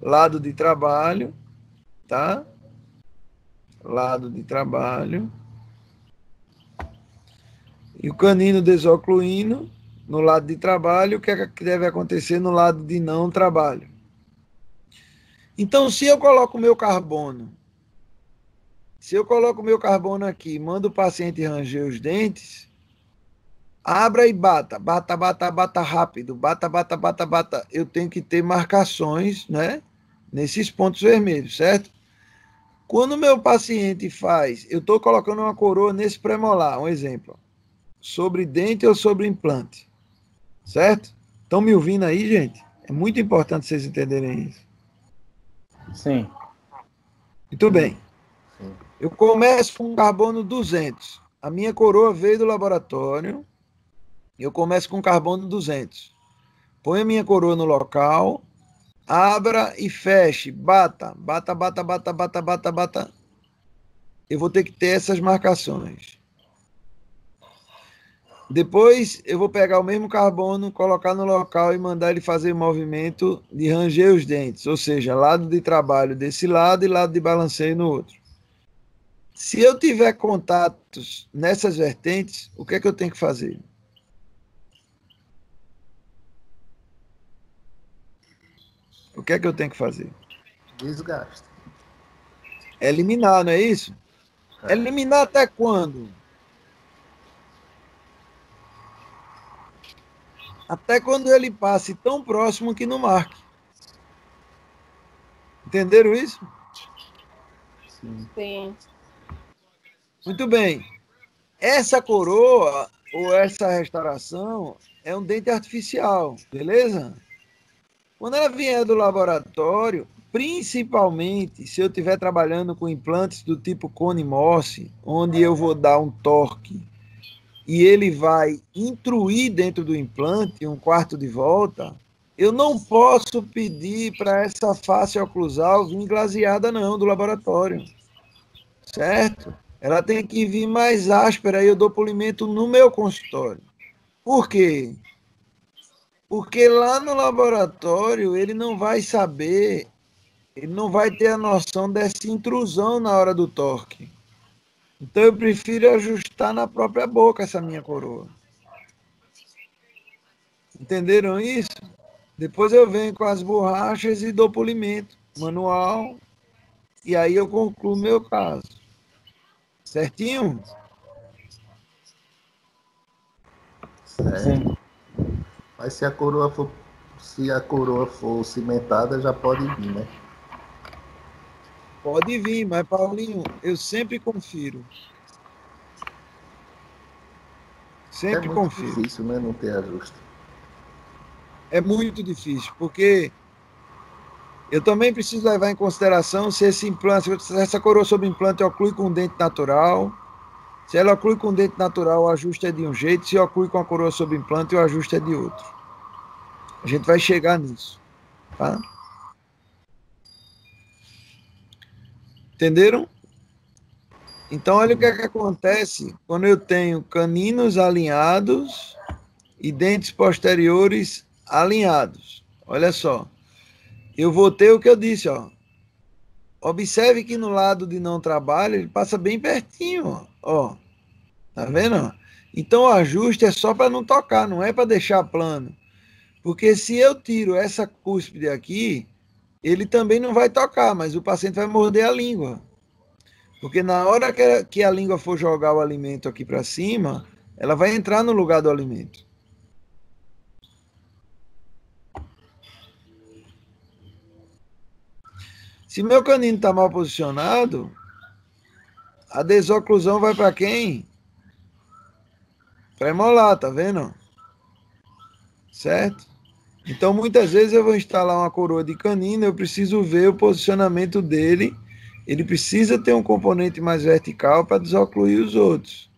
Lado de trabalho. Tá? Lado de trabalho. E o canino desocluíno. No lado de trabalho, o que é que deve acontecer no lado de não trabalho? Então, se eu coloco o meu carbono aqui, mando o paciente ranger os dentes, Abra e bata, bata, bata, bata rápido, bata, bata, bata, bata. Eu tenho que ter marcações, né? Nesses pontos vermelhos, certo? Quando o meu paciente faz, eu estou colocando uma coroa nesse premolar, um exemplo, sobre dente ou sobre implante, certo? Estão me ouvindo aí, gente? É muito importante vocês entenderem isso. Sim. Muito bem. Sim. Eu começo com carbono 200. A minha coroa veio do laboratório. Eu começo com carbono 200. Põe a minha coroa no local, abra e feche, bata, bata, bata, bata, bata, bata, bata. Eu vou ter que ter essas marcações. Depois eu vou pegar o mesmo carbono, colocar no local e mandar ele fazer o movimento de ranger os dentes, ou seja, lado de trabalho desse lado e lado de balanceio no outro. Se eu tiver contatos nessas vertentes, o que é que eu tenho que fazer? O que é que eu tenho que fazer? Desgaste. Eliminar, não é isso? Eliminar até quando? Até quando ele passe tão próximo que não marque. Entenderam isso? Sim. Muito bem. Essa coroa ou essa restauração é um dente artificial, beleza? Quando ela vier do laboratório, principalmente se eu estiver trabalhando com implantes do tipo Cone Morse, onde eu vou dar um torque e ele vai intruir dentro do implante um quarto de volta, eu não posso pedir para essa face oclusal vir glaseada não, do laboratório, certo? Ela tem que vir mais áspera e eu dou polimento no meu consultório. Por quê? Porque lá no laboratório ele não vai saber, ele não vai ter a noção dessa intrusão na hora do torque. Então eu prefiro ajustar na própria boca essa minha coroa. Entenderam isso? Depois eu venho com as borrachas e dou polimento manual e aí eu concluo meu caso. Certinho? Certo. Mas se a coroa for cimentada, já pode vir, né? Pode vir, mas Paulinho, eu sempre confiro. É Sempre muito confiro. difícil, né? Não ter ajuste. É muito difícil, porque eu também preciso levar em consideração se esse implante, se essa coroa sobre implante oclui com dente natural. Se ela oclui com dente natural, o ajuste é de um jeito. Se oclui com a coroa sobre implante, o ajuste é de outro. A gente vai chegar nisso. Tá? Entenderam? Então, olha o que é que acontece quando eu tenho caninos alinhados e dentes posteriores alinhados. Olha só. Eu vou ter o que eu disse, ó. Observe que no lado de não trabalho, ele passa bem pertinho, ó. Tá vendo? Então, o ajuste é só para não tocar, não é para deixar plano. Porque se eu tiro essa cúspide aqui, ele também não vai tocar, mas o paciente vai morder a língua. Porque na hora que a língua for jogar o alimento aqui para cima, ela vai entrar no lugar do alimento. Se meu canino está mal posicionado, a desoclusão vai para quem? Premolar, tá vendo? Certo? Então, muitas vezes eu vou instalar uma coroa de canino, eu preciso ver o posicionamento dele. Ele precisa ter um componente mais vertical para desocluir os outros.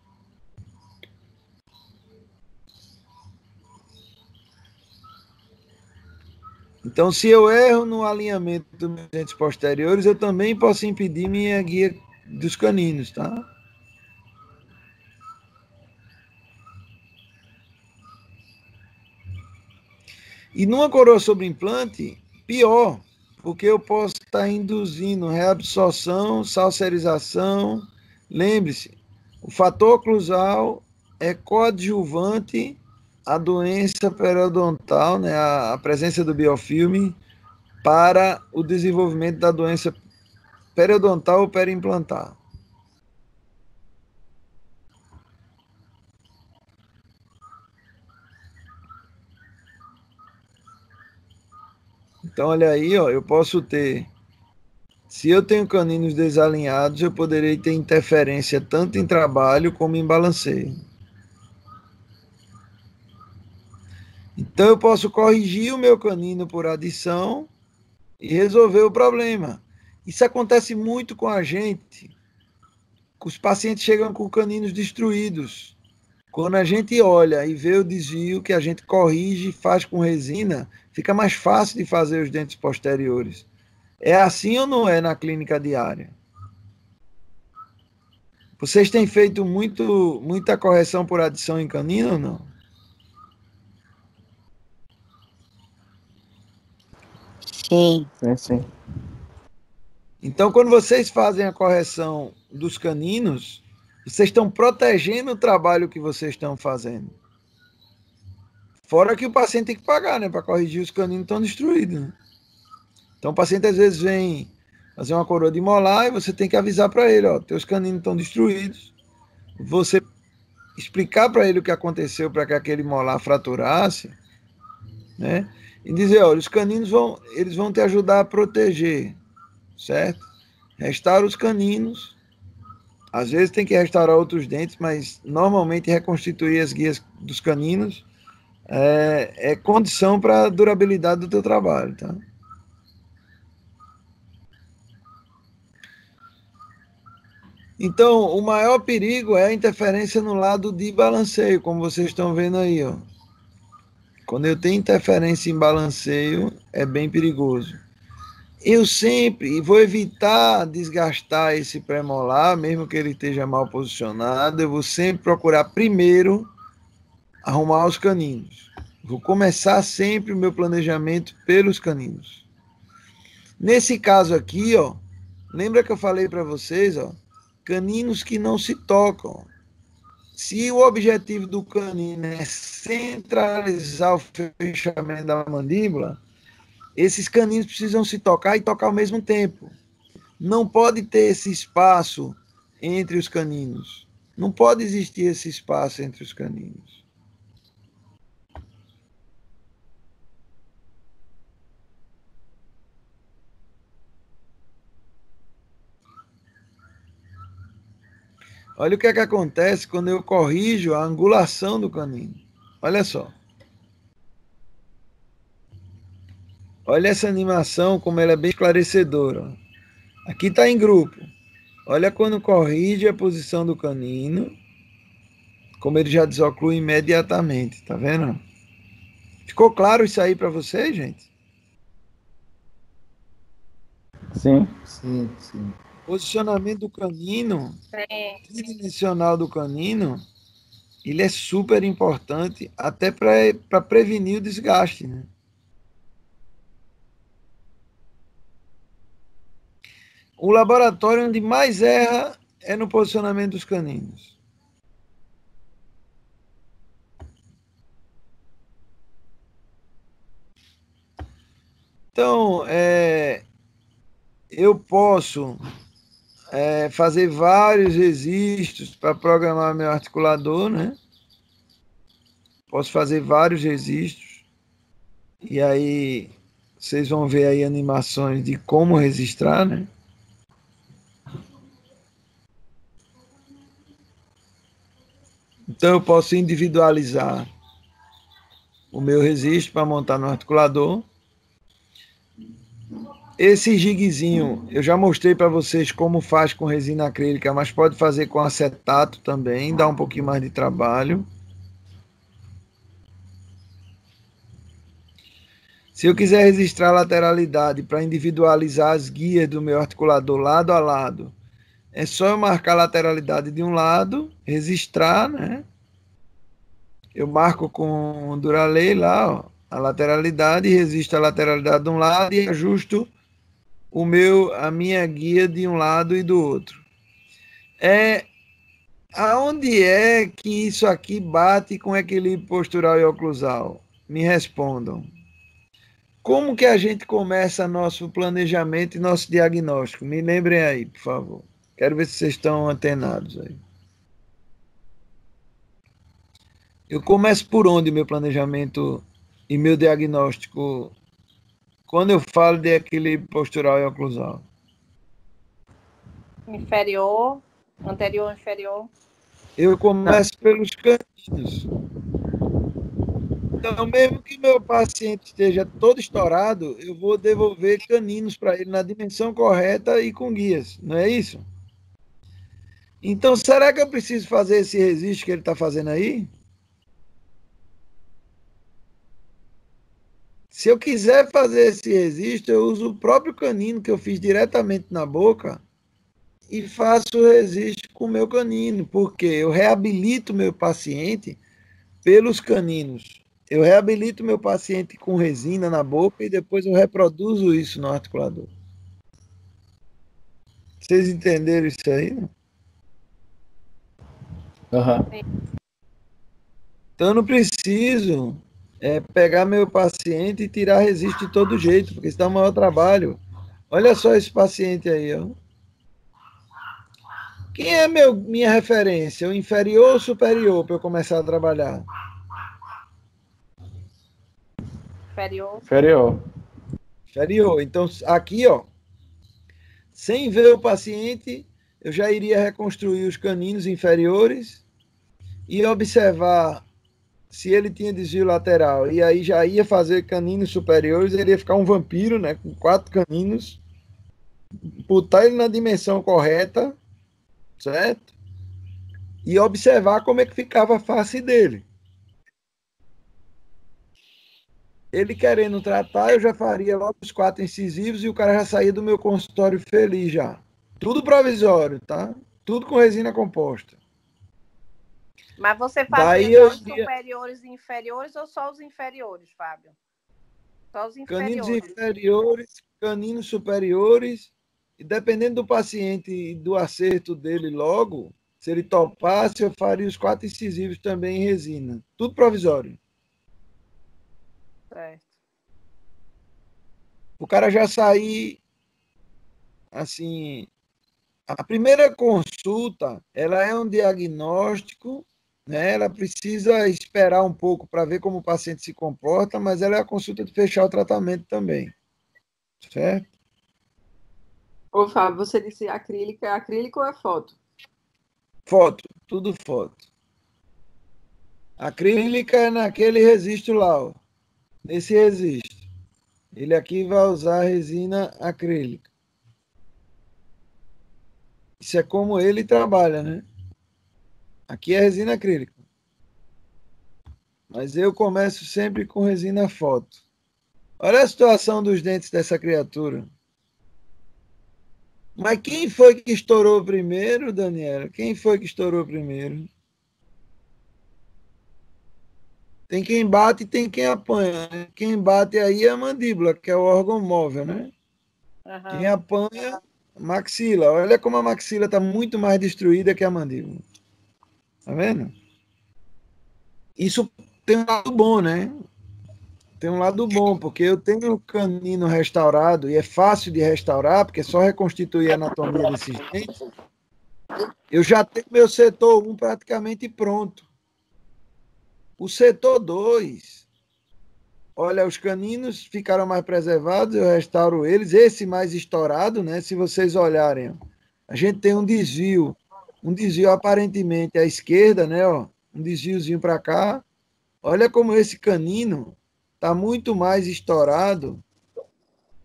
Então, se eu erro no alinhamento dos meus dentes posteriores, eu também posso impedir minha guia dos caninos, tá? E numa coroa sobre implante, pior, porque eu posso estar induzindo reabsorção, salserização. Lembre-se, o fator oclusal é coadjuvante à doença periodontal, né, a presença do biofilme para o desenvolvimento da doença periodontal ou periimplantar. Então, olha aí, ó, eu posso ter, se eu tenho caninos desalinhados, eu poderei ter interferência tanto em trabalho como em balanceio. Então, eu posso corrigir o meu canino por adição e resolver o problema. Isso acontece muito com a gente. Os pacientes chegam com caninos destruídos. Quando a gente olha e vê o desvio que a gente corrige e faz com resina, fica mais fácil de fazer os dentes posteriores. É assim ou não é na clínica diária? Vocês têm feito muita correção por adição em canino ou não? Sim. Sim. Então, quando vocês fazem a correção dos caninos, vocês estão protegendo o trabalho que vocês estão fazendo. Fora que o paciente tem que pagar, né, para corrigir os caninos que estão destruídos. Né? Então, o paciente às vezes vem fazer uma coroa de molar e você tem que avisar para ele, ó, teus caninos estão destruídos. Você explicar para ele o que aconteceu para que aquele molar fraturasse, né? E dizer, olha, os caninos eles vão te ajudar a proteger, certo? Restaura os caninos. Às vezes tem que restaurar outros dentes, mas normalmente reconstituir as guias dos caninos é condição para a durabilidade do teu trabalho, tá? Então, o maior perigo é a interferência no lado de balanceio, como vocês estão vendo aí, ó. Quando eu tenho interferência em balanceio, é bem perigoso. Eu sempre vou evitar desgastar esse premolar, mesmo que ele esteja mal posicionado, eu vou sempre procurar primeiro arrumar os caninos. Vou começar sempre o meu planejamento pelos caninos. Nesse caso aqui, ó, lembra que eu falei para vocês, ó, caninos que não se tocam. Se o objetivo do canino é centralizar o fechamento da mandíbula, esses caninos precisam se tocar e tocar ao mesmo tempo. Não pode ter esse espaço entre os caninos. Não pode existir esse espaço entre os caninos. Olha o que é que acontece quando eu corrijo a angulação do canino. Olha só. Olha essa animação, como ela é bem esclarecedora. Aqui está em grupo. Olha quando corrige a posição do canino, como ele já desoclui imediatamente. Tá vendo? Ficou claro isso aí para vocês, gente? Sim. Sim, sim. Posicionamento do canino, Sim. tridimensional do canino, ele é super importante até para prevenir o desgaste, né? O laboratório onde mais erra é no posicionamento dos caninos. Então, eu posso fazer vários registros para programar meu articulador, né? Posso fazer vários registros. E aí, vocês vão ver aí animações de como registrar, né? Então, eu posso individualizar o meu registro para montar no articulador. Esse jiguezinho, eu já mostrei para vocês como faz com resina acrílica, mas pode fazer com acetato também, dá um pouquinho mais de trabalho. Se eu quiser registrar a lateralidade para individualizar as guias do meu articulador lado a lado, é só eu marcar a lateralidade de um lado, registrar, né? Eu marco com Duralei lá, ó, a lateralidade, registro a lateralidade de um lado e ajusto a minha guia de um lado e do outro. Aonde é que isso aqui bate com equilíbrio postural e oclusal? Me respondam. Como que a gente começa nosso planejamento e nosso diagnóstico? Me lembrem aí, por favor. Quero ver se vocês estão antenados aí. Eu começo por onde meu planejamento e meu diagnóstico quando eu falo de equilíbrio postural e oclusal? Inferior, anterior, inferior. Eu começo pelos caninos. Então, mesmo que meu paciente esteja todo estourado, eu vou devolver caninos para ele na dimensão correta e com guias, não é isso? Então, será que eu preciso fazer esse registro que ele está fazendo aí? Se eu quiser fazer esse registro, eu uso o próprio canino que eu fiz diretamente na boca e faço o registro com o meu canino, porque eu reabilito meu paciente pelos caninos. Eu reabilito meu paciente com resina na boca e depois eu reproduzo isso no articulador. Vocês entenderam isso aí? Não? Aham. Então eu não preciso pegar meu paciente e tirar registro de todo jeito, porque isso dá um maior trabalho. Olha só esse paciente aí, ó. Quem é minha referência? O inferior ou o superior para eu começar a trabalhar? Inferior. Inferior. Inferior. Então, aqui, ó, sem ver o paciente, eu já iria reconstruir os caninos inferiores e observar se ele tinha desvio lateral. E aí já ia fazer caninos superiores, ele ia ficar um vampiro, né, com 4 caninos, botar ele na dimensão correta, certo? E observar como é que ficava a face dele. Ele querendo tratar, eu já faria logo os 4 incisivos e o cara já saía do meu consultório feliz já. Tudo provisório, tá? Tudo com resina composta. Mas você Daí fazia eu os iria... superiores e inferiores ou só os inferiores, Fábio? Só os Caninos inferiores. inferiores, caninos superiores, e dependendo do paciente e do acerto dele logo, se ele topasse, eu faria os 4 incisivos também em resina. Tudo provisório. Certo. O cara já sair, assim, a primeira consulta, ela é um diagnóstico, né? Ela precisa esperar um pouco para ver como o paciente se comporta, mas ela é a consulta de fechar o tratamento também, certo? Ô, Fábio, você disse acrílica, é acrílico ou é foto? Foto, tudo foto. Acrílica é naquele registro lá, ó, nesse registro. Ele aqui vai usar resina acrílica. Isso é como ele trabalha, né? Aqui é resina acrílica. Mas eu começo sempre com resina foto. Olha a situação dos dentes dessa criatura. Mas quem foi que estourou primeiro, Daniela? Quem foi que estourou primeiro? Tem quem bate e tem quem apanha, né? Quem bate aí é a mandíbula, que é o órgão móvel, né? Uhum. Quem apanha, maxila. Olha como a maxila está muito mais destruída que a mandíbula. Tá vendo? Isso tem um lado bom, né? Tem um lado bom, porque eu tenho o canino restaurado e é fácil de restaurar, porque é só reconstituir a anatomia desses dentes. Eu já tenho meu setor 1 praticamente pronto. O setor 2, olha, os caninos ficaram mais preservados, eu restauro eles. Esse mais estourado, né? Se vocês olharem, a gente tem um desvio aparentemente à esquerda, né? Ó, um desviozinho para cá. Olha como esse canino está muito mais estourado,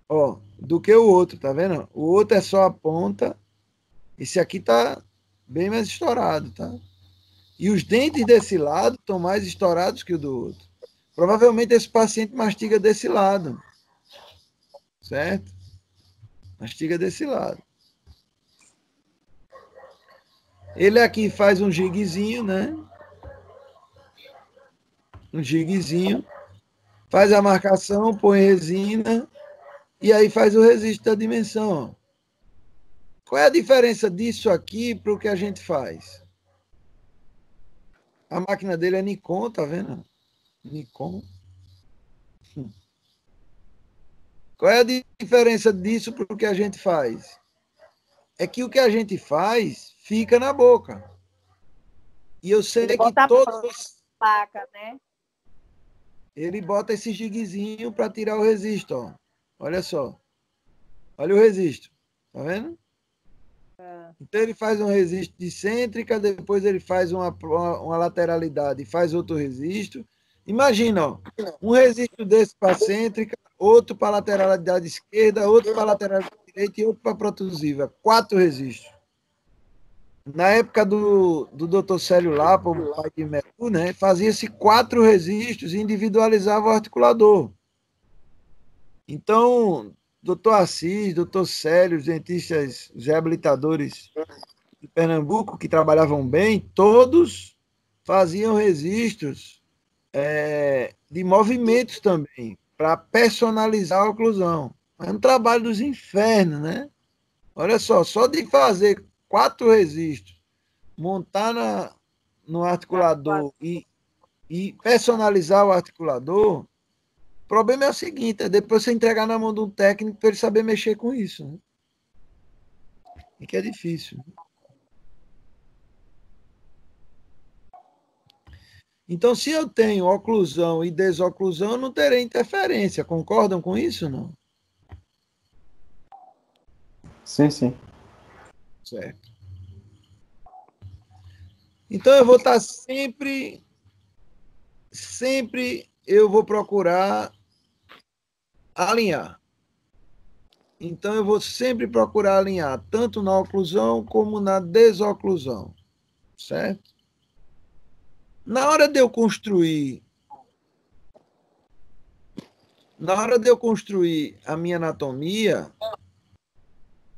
ó, do que o outro, tá vendo? O outro é só a ponta, esse aqui tá bem mais estourado, tá? E os dentes desse lado estão mais estourados que o do outro. Provavelmente esse paciente mastiga desse lado, certo? Mastiga desse lado. Ele aqui faz um jiguezinho, né? Um jiguezinho. Faz a marcação, põe resina e aí faz o registro da dimensão. Qual é a diferença disso aqui para o que a gente faz? A máquina dele é Nikon, tá vendo? Nikon. Qual é a diferença disso para o que a gente faz? É que o que a gente faz fica na boca. E eu sei que todos... placa, né? Ele bota esse jiguezinho para tirar o registro, ó. Olha só. Olha o registro. Tá vendo? Então ele faz um registro dicêntrica, depois ele faz uma lateralidade e faz outro registro. Imagina, ó, um registro desse para cêntrica, outro para lateralidade esquerda, outro para lateralidade direita e outro para protusiva. 4 registros. Na época do Dr. Célio Lapa, o pai de Meru, né, fazia-se 4 registros e individualizava o articulador. Então, Dr. Assis, Dr. Célio, os dentistas, os reabilitadores de Pernambuco, que trabalhavam bem, todos faziam registros de movimentos também, para personalizar a oclusão. É um trabalho dos infernos, né? Olha só de fazer 4 registros, montar no articulador e personalizar o articulador. O problema é o seguinte, é depois você entregar na mão de um técnico para ele saber mexer com isso. Né? E que é difícil. Então, se eu tenho oclusão e desoclusão, eu não terei interferência. Concordam com isso, não? Sim, sim. Certo. Então, eu vou estar sempre eu vou procurar alinhar. Então, eu vou sempre procurar alinhar, tanto na oclusão como na desoclusão. Certo? Na hora de eu construir a minha anatomia,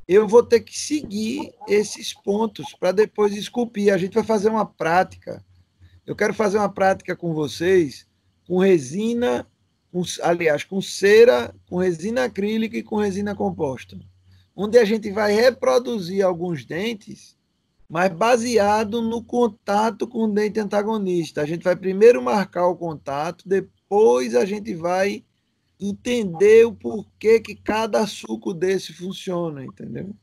eu vou ter que seguir esses pontos para depois esculpir. A gente vai fazer uma prática. Eu quero fazer uma prática com vocês, com resina, com cera, com resina acrílica e com resina composta, onde a gente vai reproduzir alguns dentes, mas baseado no contato com o dente antagonista. A gente vai primeiro marcar o contato, depois a gente vai entender o porquê que cada suco desse funciona, entendeu?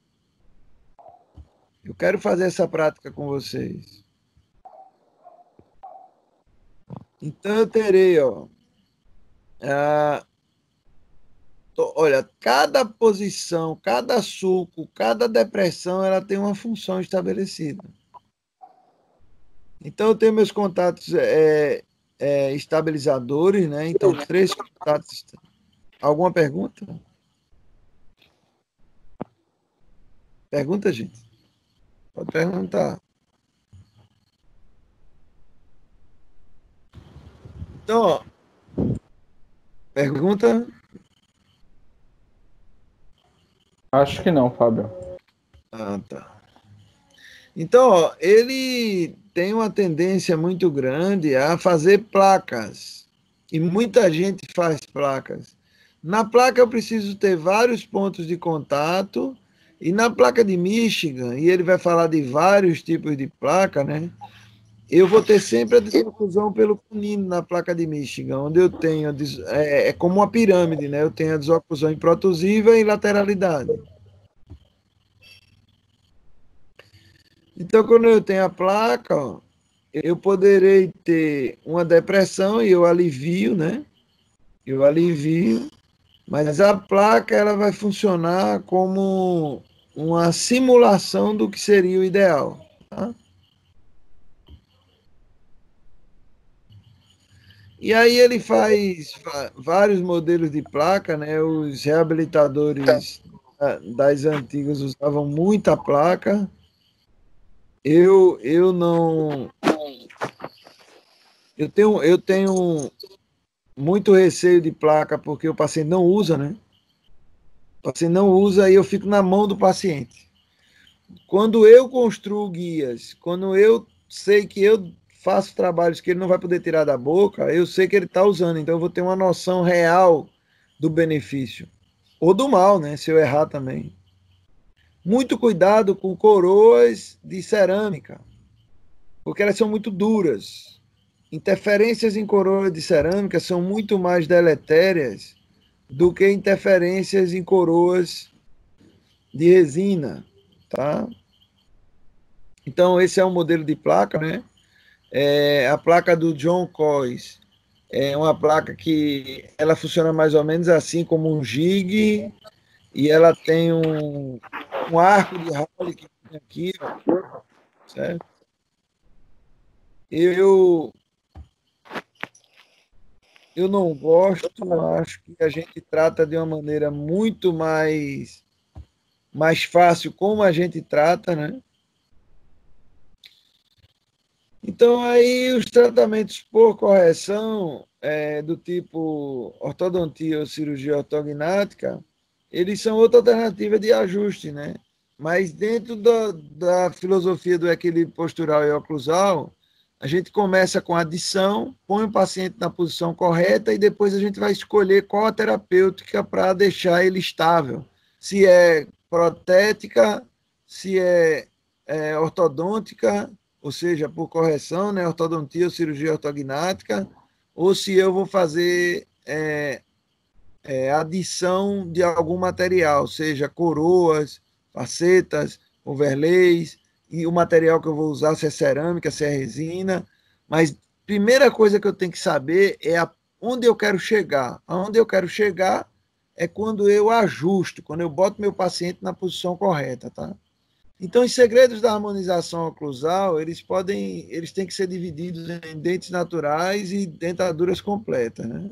Eu quero fazer essa prática com vocês. Então eu terei, olha, cada posição, cada suco, cada depressão, ela tem uma função estabelecida. Então eu tenho meus contatos estabilizadores, né? Então 3 contatos. Alguma pergunta? Pergunta, gente? Pode perguntar. Então, ó, pergunta? Acho que não, Fábio. Ah, tá. Então, ó, ele tem uma tendência muito grande a fazer placas. E muita gente faz placas. Na placa eu preciso ter vários pontos de contato. E na placa de Michigan, e ele vai falar de vários tipos de placa, né? Eu vou ter sempre a desoclusão pelo canino na placa de Michigan, onde eu tenho, é como uma pirâmide, né? Eu tenho a desoclusão em protusiva e lateralidade. Então, quando eu tenho a placa, ó, eu poderei ter uma depressão e eu alivio, né? Eu alivio, mas a placa ela vai funcionar como uma simulação do que seria o ideal. Tá? E aí ele faz vários modelos de placa, né? Os reabilitadores das antigas usavam muita placa. Eu não. Eu tenho muito receio de placa porque o paciente não usa, né? O paciente não usa e eu fico na mão do paciente. Quando eu construo guias, quando eu sei que eu faço trabalhos que ele não vai poder tirar da boca, eu sei que ele está usando, então eu vou ter uma noção real do benefício. Ou do mal, né? Se eu errar também. Muito cuidado com coroas de cerâmica, porque elas são muito duras. Interferências em coroa de cerâmica são muito mais deletérias do que interferências em coroas de resina, tá? Então, esse é um modelo de placa, né? A placa do John Coyce É uma placa que ela funciona mais ou menos assim como um jig e ela tem um arco de Howley que tem aqui, ó, certo? Eu, eu não gosto, acho que a gente trata de uma maneira muito mais fácil como a gente trata, né? Então, aí os tratamentos por correção, do tipo ortodontia ou cirurgia ortognática, eles são outra alternativa de ajuste, né? Mas dentro da filosofia do equilíbrio postural e oclusal, a gente começa com adição, põe o paciente na posição correta e depois a gente vai escolher qual a terapêutica para deixar ele estável. Se é protética, se é ortodôntica, ou seja, por correção, né, ortodontia ou cirurgia ortognática, ou se eu vou fazer adição de algum material, seja coroas, facetas, overlays, e o material que eu vou usar, se é cerâmica, se é resina. Mas primeira coisa que eu tenho que saber é onde eu quero chegar. Aonde eu quero chegar é quando eu ajusto, quando eu boto meu paciente na posição correta, tá? Então, os segredos da harmonização oclusal, eles têm que ser divididos em dentes naturais e dentaduras completas, né?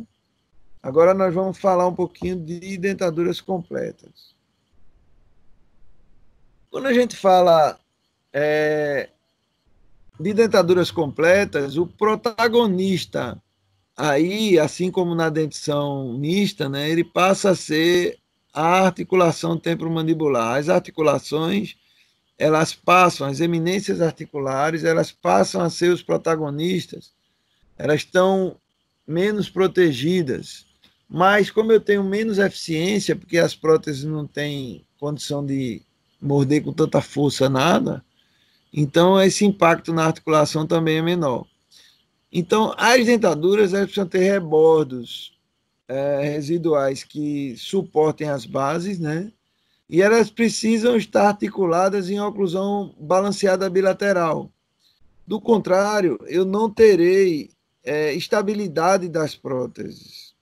Agora nós vamos falar um pouquinho de dentaduras completas. Quando a gente fala de dentaduras completas, o protagonista aí, assim como na dentição mista, né, ele passa a ser a articulação temporomandibular. As articulações, elas passam, as eminências articulares, elas passam a ser os protagonistas. Elas estão menos protegidas. Mas como eu tenho menos eficiência, porque as próteses não têm condição de morder com tanta força nada, então esse impacto na articulação também é menor. Então, as dentaduras elas precisam ter rebordos residuais que suportem as bases, né? E elas precisam estar articuladas em oclusão balanceada bilateral. Do contrário, eu não terei estabilidade das próteses.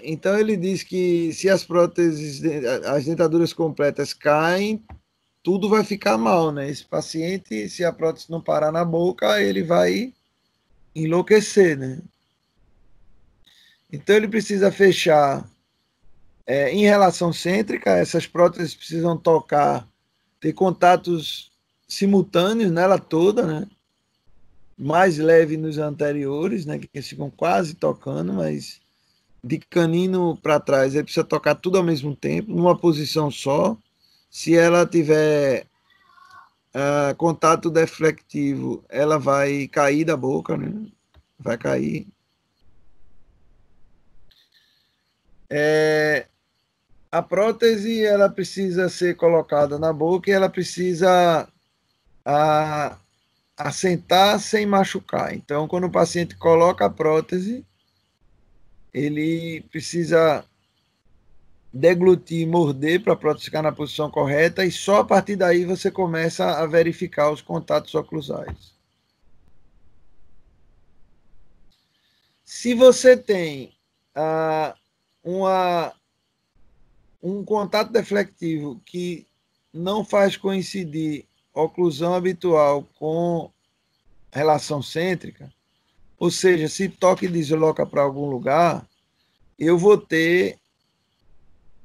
Então, ele diz que se as próteses, as dentaduras completas caem, tudo vai ficar mal, né? Esse paciente, se a prótese não parar na boca, ele vai enlouquecer, né? Então, ele precisa fechar em relação cêntrica, essas próteses precisam ter contatos simultâneos nela toda, né? Mais leve nos anteriores, né? Que eles ficam quase tocando, mas de canino para trás, ele precisa tocar tudo ao mesmo tempo, numa posição só. Se ela tiver contato deflectivo, ela vai cair da boca, né? Vai cair. A prótese, ela precisa ser colocada na boca e ela precisa assentar sem machucar. Então, quando o paciente coloca a prótese, ele precisa deglutir, morder para a prótese ficar na posição correta e só a partir daí você começa a verificar os contatos oclusais. Se você tem um contato deflectivo que não faz coincidir oclusão habitual com relação cêntrica, ou seja, se toca e desloca para algum lugar, eu vou ter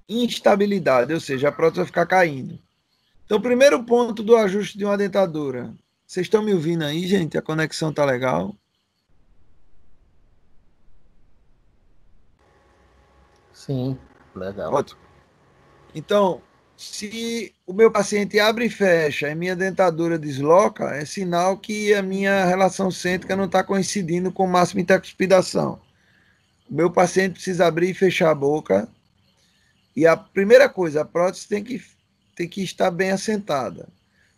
instabilidade, ou seja, a prótese vai ficar caindo. Então, primeiro ponto do ajuste de uma dentadura. Vocês estão me ouvindo aí, gente? A conexão tá legal? Sim, legal. Ótimo. Então, se o meu paciente abre e fecha e minha dentadura desloca, é sinal que a minha relação cêntrica não está coincidindo com máxima intercuspidação. O meu paciente precisa abrir e fechar a boca. E a primeira coisa, a prótese tem que estar bem assentada.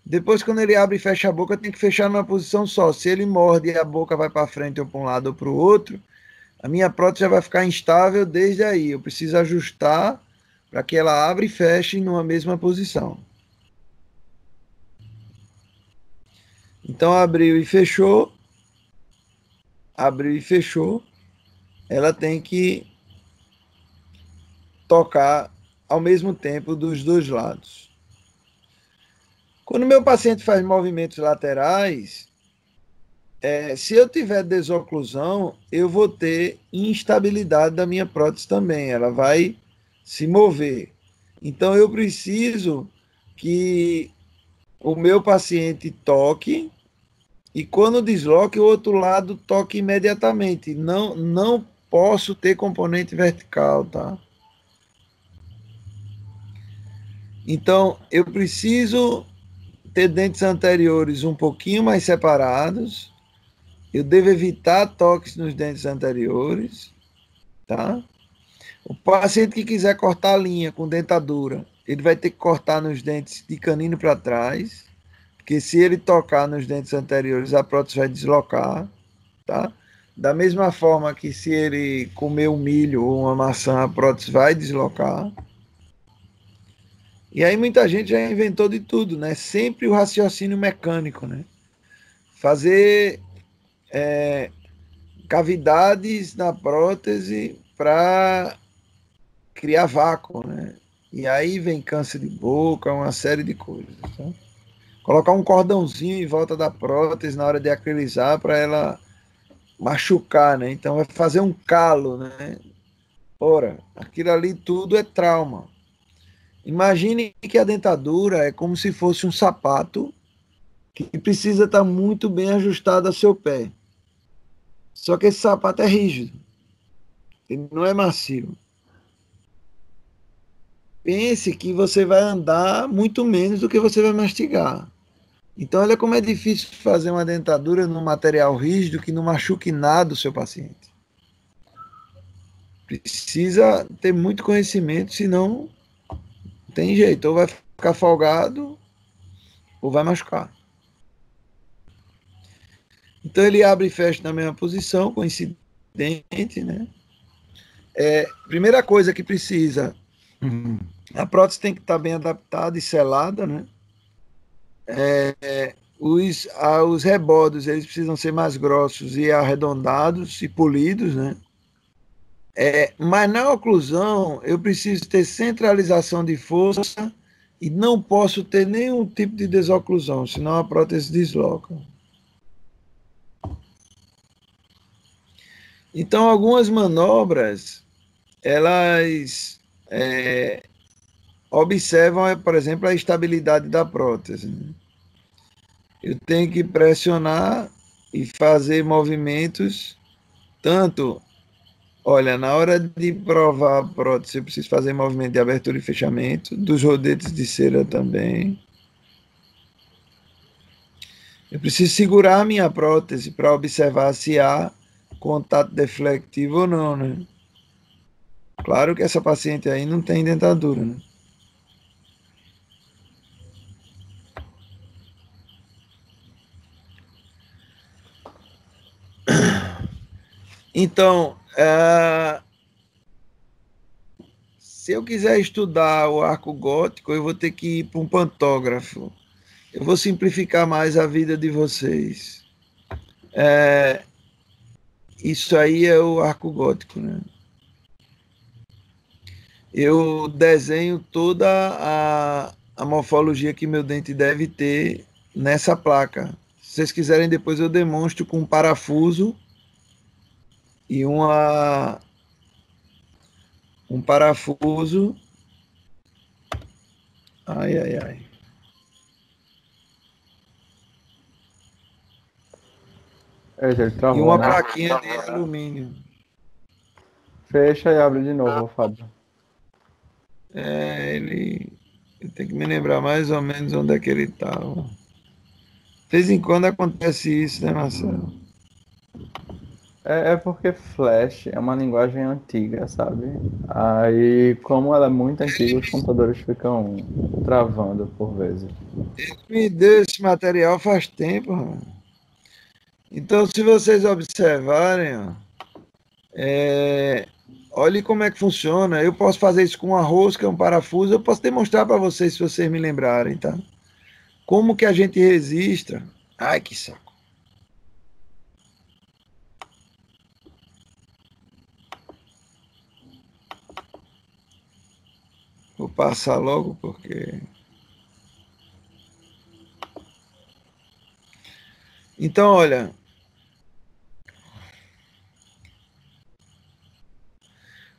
Depois, quando ele abre e fecha a boca, tem que fechar numa posição só. Se ele morde e a boca vai para frente ou para um lado ou para o outro, a minha prótese já vai ficar instável desde aí. Eu preciso ajustar para que ela abra e feche numa mesma posição. Então, abriu e fechou. abriu e fechou, ela tem que tocar ao mesmo tempo dos dois lados. Quando meu paciente faz movimentos laterais, se eu tiver desoclusão, eu vou ter instabilidade da minha prótese também, ela vai se mover. Então eu preciso que o meu paciente toque e quando desloque, o outro lado toque imediatamente. Não posso ter componente vertical, tá? Então, eu preciso ter dentes anteriores um pouquinho mais separados. Eu devo evitar toques nos dentes anteriores, tá? O paciente que quiser cortar a linha com dentadura, ele vai ter que cortar nos dentes de canino para trás, porque se ele tocar nos dentes anteriores, a prótese vai deslocar, tá? Da mesma forma que se ele comer um milho ou uma maçã, a prótese vai deslocar. E aí muita gente já inventou de tudo, né? Sempre o raciocínio mecânico, né? Fazer cavidades na prótese para criar vácuo, né? E aí vem câncer de boca, uma série de coisas. Tá? Colocar um cordãozinho em volta da prótese na hora de acrilizar para ela machucar, né? Então vai fazer um calo, né? Ora, aquilo ali tudo é trauma. Imagine que a dentadura é como se fosse um sapato que precisa estar muito bem ajustado ao seu pé. Só que esse sapato é rígido. Ele não é macio. Pense que você vai andar muito menos do que você vai mastigar. Então, olha como é difícil fazer uma dentadura num material rígido que não machuque nada o seu paciente. Precisa ter muito conhecimento, senão não tem jeito. Ou vai ficar folgado, ou vai machucar. Então, ele abre e fecha na mesma posição, coincidente, né? Primeira coisa que precisa, a prótese tem que estar bem adaptada e selada, né? Os rebordos, eles precisam ser mais grossos e arredondados e polidos, né? Mas na oclusão, eu preciso ter centralização de força e não posso ter nenhum tipo de desoclusão, senão a prótese desloca. Então, algumas manobras, elas observam, por exemplo, a estabilidade da prótese. Né? Eu tenho que pressionar e fazer movimentos, tanto, olha, na hora de provar a prótese, eu preciso fazer movimento de abertura e fechamento, dos rodetes de cera também. Eu preciso segurar a minha prótese para observar se há contato deflectivo ou não, né? Claro que essa paciente aí não tem dentadura, né? Então, se eu quiser estudar o arco gótico, eu vou ter que ir para um pantógrafo. Eu vou simplificar mais a vida de vocês. Isso aí é o arco gótico, né? Eu desenho toda a morfologia que meu dente deve ter nessa placa. Se vocês quiserem, depois eu demonstro com um parafuso e um parafuso. Ai, ai, ai. Travou, E uma né? plaquinha de alumínio. Fecha e abre de novo, Fábio. Ele tem que me lembrar mais ou menos onde é que ele estava. De vez em quando acontece isso, né, Marcelo? É porque Flash é uma linguagem antiga, sabe? Aí, como ela é muito antiga, os computadores ficam travando por vezes. Ele me deu esse material faz tempo, mano. Então, se vocês observarem, olhe como é que funciona. Eu posso fazer isso com uma rosca, um parafuso. Eu posso demonstrar para vocês, se vocês me lembrarem, tá? Como que a gente registra? Ai, que saco. Vou passar logo porque... Então, olha,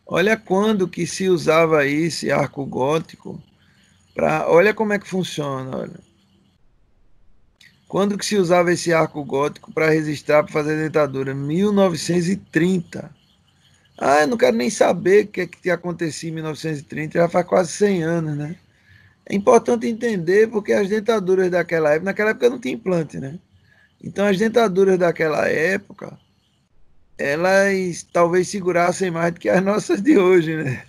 olha quando que se usava esse arco gótico olha como é que funciona, olha. Quando que se usava esse arco gótico para registrar, para fazer dentadura? 1930. Ah, eu não quero nem saber o que acontecia em 1930, já faz quase 100 anos, né? É importante entender porque as dentaduras daquela época, naquela época não tinha implante, né? Então as dentaduras daquela época, elas talvez segurassem mais do que as nossas de hoje, né?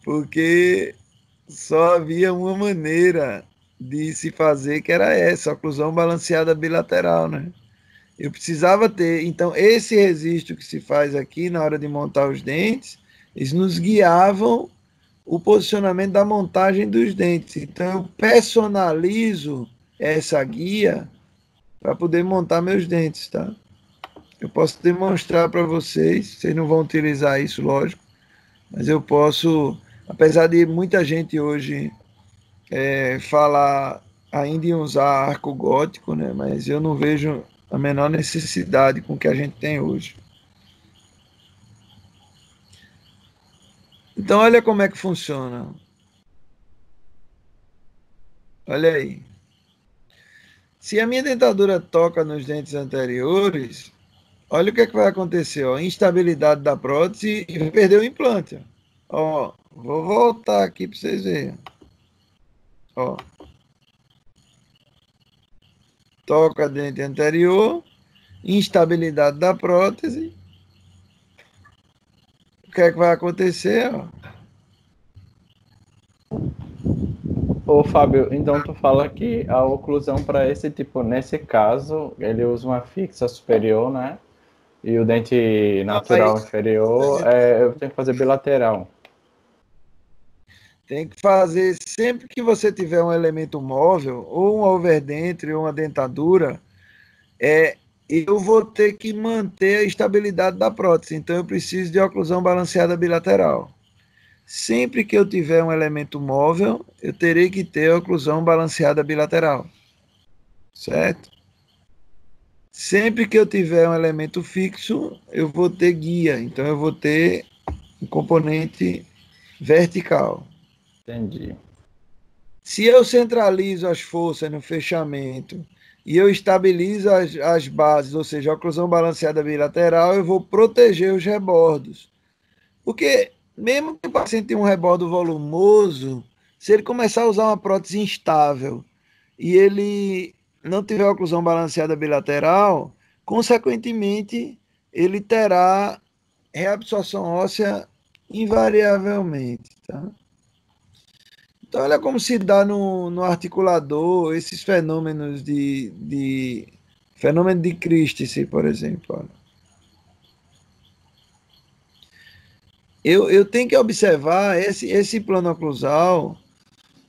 Porque só havia uma maneira de se fazer, que era essa, oclusão balanceada bilateral, né? Eu precisava ter, então, esse registro que se faz aqui na hora de montar os dentes, eles nos guiavam o posicionamento da montagem dos dentes. Então, eu personalizo essa guia para poder montar meus dentes, tá? Eu posso demonstrar para vocês não vão utilizar isso, lógico, mas eu posso, apesar de muita gente hoje falar ainda em usar arco gótico, né? Mas eu não vejo a menor necessidade com o que a gente tem hoje. Então, olha como é que funciona. Olha aí. Se a minha dentadura toca nos dentes anteriores, olha o que, é que vai acontecer. Ó. Instabilidade da prótese e vai perder o implante. Ó, vou voltar aqui para vocês verem. Ó. Toca dente anterior, instabilidade da prótese. O que é que vai acontecer? Ó? Ô, Fábio, então tu fala que a oclusão para esse tipo, nesse caso, ele usa uma fixa superior, né? E o dente natural inferior, eu tenho que fazer bilateral. Tem que fazer, sempre que você tiver um elemento móvel, ou um overdenture, ou uma dentadura, eu vou ter que manter a estabilidade da prótese. Então, eu preciso de oclusão balanceada bilateral. Sempre que eu tiver um elemento móvel, eu terei que ter oclusão balanceada bilateral. Certo? Sempre que eu tiver um elemento fixo, eu vou ter guia. Então, eu vou ter um componente vertical. Entendi. Se eu centralizo as forças no fechamento e eu estabilizo as bases, ou seja, a oclusão balanceada bilateral, eu vou proteger os rebordos. Porque mesmo que o paciente tenha um rebordo volumoso, se ele começar a usar uma prótese instável e ele não tiver oclusão balanceada bilateral, consequentemente, ele terá reabsorção óssea invariavelmente, tá? Então, olha como se dá no articulador esses fenômenos fenômeno de Christensen, por exemplo. Olha. Eu tenho que observar esse plano oclusal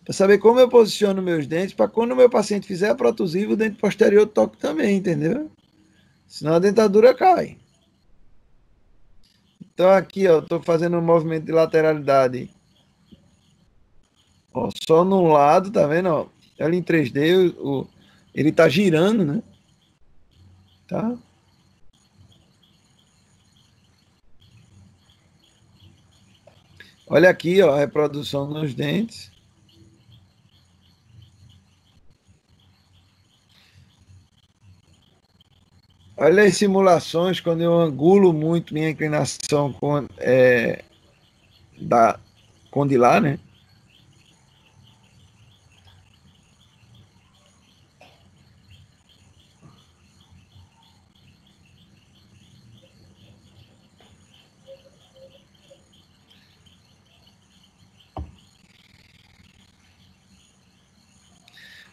para saber como eu posiciono meus dentes, para quando o meu paciente fizer a protusível, o dente posterior toque também, entendeu? Senão a dentadura cai. Então aqui, ó, estou fazendo um movimento de lateralidade. Ó, só num lado, tá vendo? Ó, ela em 3D, ele tá girando, né? Tá? Olha aqui, ó, a reprodução nos dentes. Olha as simulações, quando eu angulo muito minha inclinação condilar, né?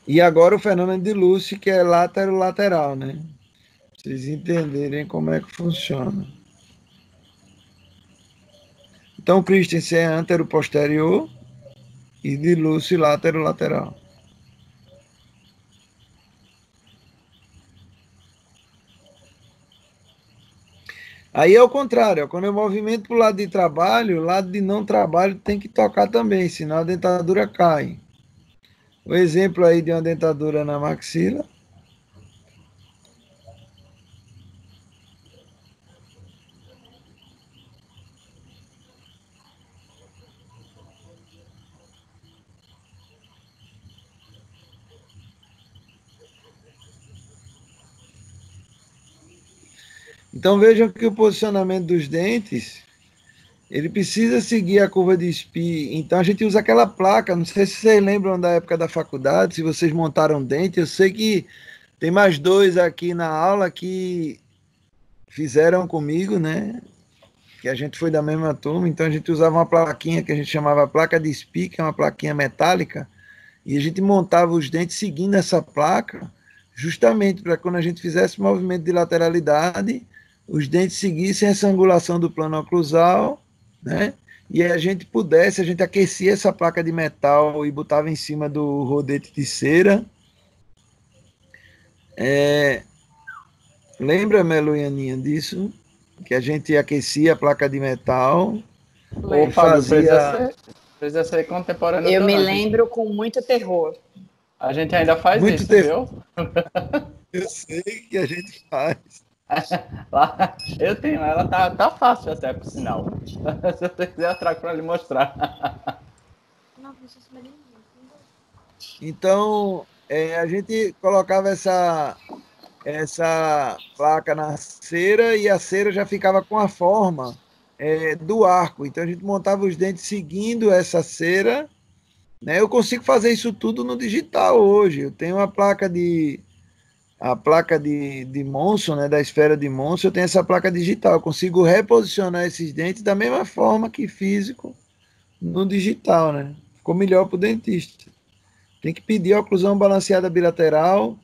E agora o fenômeno de Lucy, que é lateral, né? Pra vocês entenderem como é que funciona. Então, o Christensen é antero-posterior e de Lucy lateral. Aí é o contrário, ó, quando eu movimento para o lado de trabalho, o lado de não trabalho tem que tocar também, senão a dentadura cai. O exemplo aí de uma dentadura na maxila. Então vejam que o posicionamento dos dentes, ele precisa seguir a curva de Spee. Então a gente usa aquela placa, não sei se vocês lembram da época da faculdade, se vocês montaram dente, eu sei que tem mais dois aqui na aula que fizeram comigo, né? Que a gente foi da mesma turma, então a gente usava uma plaquinha que a gente chamava placa de Spee, que é uma plaquinha metálica, e a gente montava os dentes seguindo essa placa, justamente para quando a gente fizesse movimento de lateralidade, os dentes seguissem essa angulação do plano oclusal, né? E a gente aquecia essa placa de metal e botava em cima do rodete de cera. Lembra, Melo e Aninha, disso? Que a gente aquecia a placa de metal Ô, e Fábio, fazia... precisa ser contemporâneo. Eu me não. lembro com muito terror. A gente ainda faz Muito isso, terror. viu? Eu sei que a gente faz. Lá, eu tenho, ela tá fácil até, por sinal. Se você quiser, eu trago para lhe mostrar. Então, a gente colocava essa placa na cera e a cera já ficava com a forma do arco. Então a gente montava os dentes seguindo essa cera, né? Eu consigo fazer isso tudo no digital hoje. Eu tenho a placa de Monson, né, da esfera de Monson, eu tenho essa placa digital. Eu consigo reposicionar esses dentes da mesma forma que físico no digital, né? Ficou melhor para o dentista. Tem que pedir a oclusão balanceada bilateral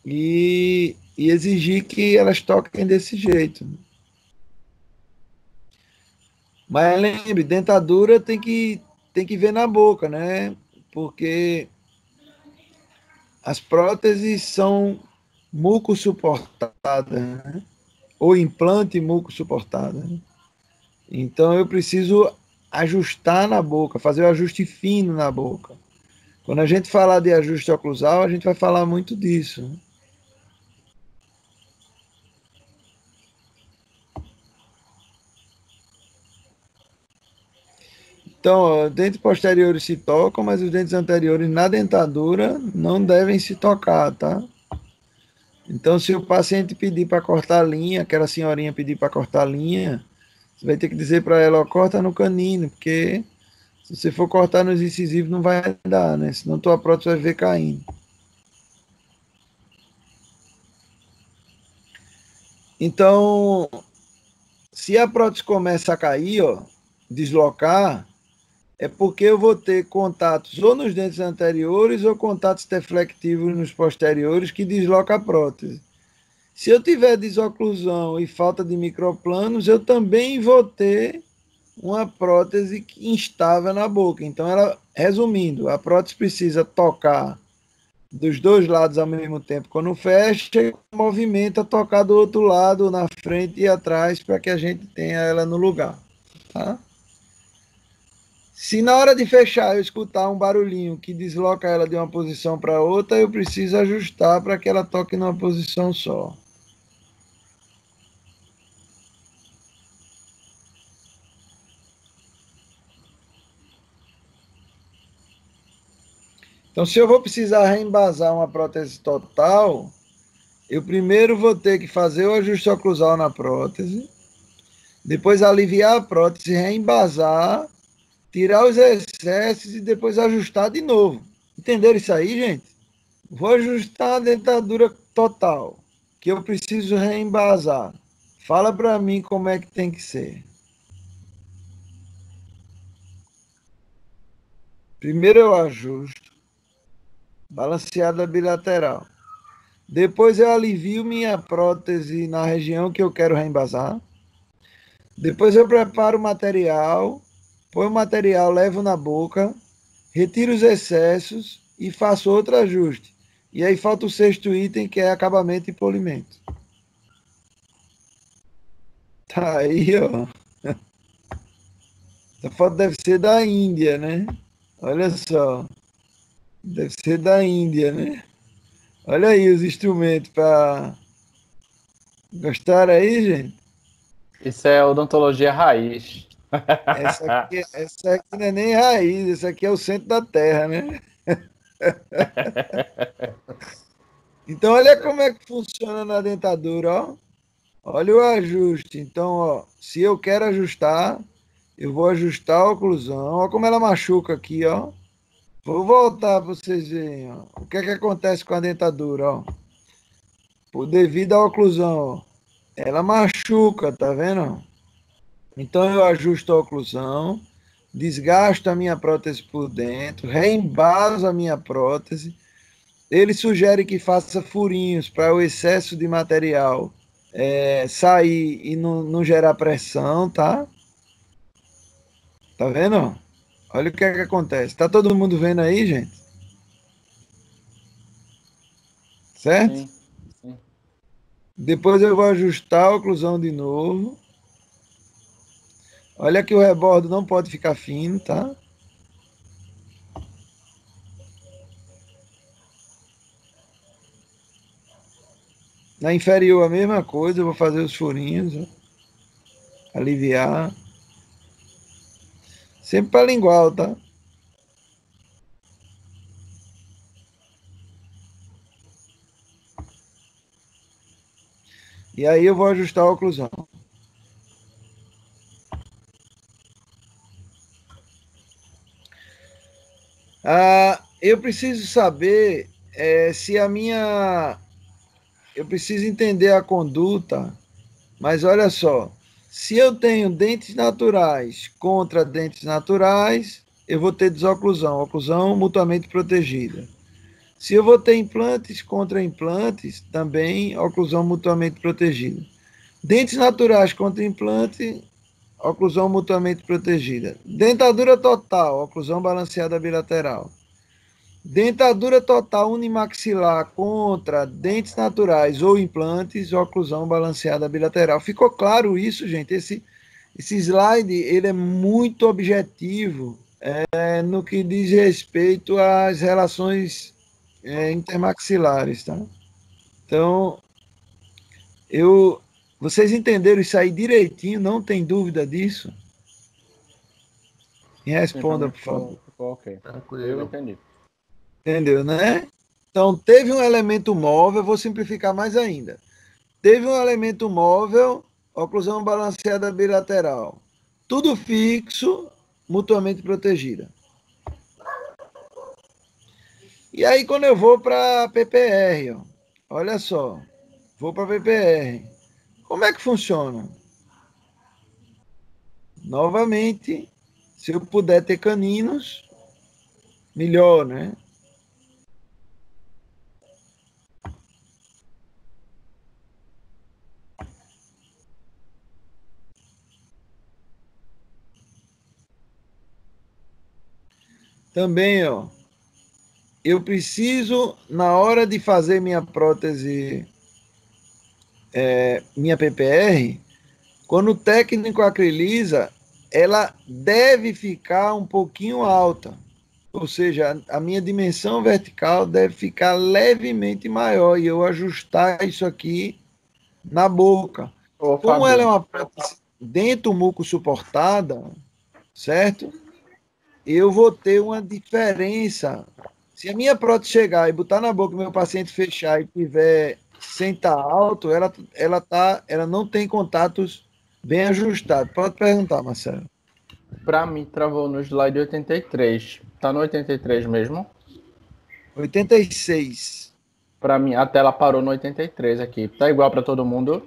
e exigir que elas toquem desse jeito. Mas lembre, dentadura tem que ver na boca, né? Porque as próteses são muco-suportadas, né? Ou implante muco-suportada. Né? Então eu preciso ajustar na boca, fazer o ajuste fino na boca. Quando a gente falar de ajuste oclusal, a gente vai falar muito disso. Né? Então, os dentes posteriores se tocam, mas os dentes anteriores na dentadura não devem se tocar, tá? Então, se o paciente pedir para cortar a linha, aquela senhorinha pedir para cortar a linha, você vai ter que dizer para ela, ó, corta no canino, porque se você for cortar nos incisivos não vai dar, né? Senão tua prótese vai ver caindo. Então, se a prótese começa a cair, ó, deslocar, é porque eu vou ter contatos ou nos dentes anteriores ou contatos deflectivos nos posteriores que deslocam a prótese. Se eu tiver desoclusão e falta de microplanos, eu também vou ter uma prótese instável na boca. Então, resumindo, a prótese precisa tocar dos dois lados ao mesmo tempo. Quando fecha, movimenta tocar do outro lado, na frente e atrás, para que a gente tenha ela no lugar. Tá? Se na hora de fechar eu escutar um barulhinho que desloca ela de uma posição para outra, eu preciso ajustar para que ela toque numa posição só. Então, se eu vou precisar reembasar uma prótese total, eu primeiro vou ter que fazer o ajuste oclusal na prótese, depois aliviar a prótese, reembasar, tirar os excessos e depois ajustar de novo. Entenderam isso aí, gente? Vou ajustar a dentadura total, que eu preciso reembasar. Fala para mim como é que tem que ser. Primeiro eu ajusto, balanceada bilateral. Depois eu alivio minha prótese na região que eu quero reembasar. Depois eu preparo o material, põe o material, levo na boca, retiro os excessos e faço outro ajuste. E aí falta o sexto item, que é acabamento e polimento. Tá aí, ó. Essa foto deve ser da Índia, né? Olha só. Deve ser da Índia, né? Olha aí os instrumentos para... Gostaram aí, gente? Isso é odontologia raiz. Essa aqui não é nem raiz, essa aqui é o centro da terra, né? Então, olha como é que funciona na dentadura, ó. Olha o ajuste. Então, ó, se eu quero ajustar, eu vou ajustar a oclusão. Olha como ela machuca aqui, ó. Vou voltar para vocês verem, ó. O que é que acontece com a dentadura, ó. Devido à oclusão, ó. Ela machuca, tá vendo? Então, eu ajusto a oclusão, desgasto a minha prótese por dentro, reembaso a minha prótese. Ele sugere que faça furinhos para o excesso de material sair e não gerar pressão, tá? Tá vendo? Olha o que é que acontece. Tá todo mundo vendo aí, gente? Certo? Sim, sim. Depois eu vou ajustar a oclusão de novo. Olha que o rebordo não pode ficar fino, tá? Na inferior a mesma coisa, eu vou fazer os furinhos, ó. Aliviar. Sempre para lingual, tá? E aí eu vou ajustar a oclusão. Eu preciso saber se a minha... Eu preciso entender a conduta, mas olha só. Se eu tenho dentes naturais contra dentes naturais, eu vou ter desoclusão, oclusão mutuamente protegida. Se eu vou ter implantes contra implantes, também oclusão mutuamente protegida. Dentes naturais contra implante, oclusão mutuamente protegida. Dentadura total, oclusão balanceada bilateral. Dentadura total unimaxilar contra dentes naturais ou implantes, oclusão balanceada bilateral. Ficou claro isso, gente? Esse slide ele é muito objetivo no que diz respeito às relações intermaxilares, tá? Então, vocês entenderam isso aí direitinho? Não tem dúvida disso? Me responda, por favor. Ok, Tranquilo. eu entendi. Entendeu, né? Então, teve um elemento móvel, vou simplificar mais ainda. Teve um elemento móvel, oclusão balanceada bilateral. Tudo fixo, mutuamente protegida. E aí, quando eu vou para PPR, ó, olha só, vou para PPR. Como é que funciona? Novamente, se eu puder ter caninos, melhor, né? Também, ó, eu preciso, na hora de fazer minha prótese, minha PPR, quando o técnico acriliza, ela deve ficar um pouquinho alta. Ou seja, a minha dimensão vertical deve ficar levemente maior e eu ajustar isso aqui na boca. Ô, Como Fábio, ela é uma prótese dentro muco suportada, certo? Eu vou ter uma diferença. Se a minha prótese chegar e botar na boca do meu paciente fechar e tiver sem estar alto, ela não tem contatos bem ajustados. Pode perguntar, Marcelo. pra mim travou no slide 83. Tá no 83 mesmo? 86. Pra mim, a tela parou no 83 aqui. Tá igual pra todo mundo?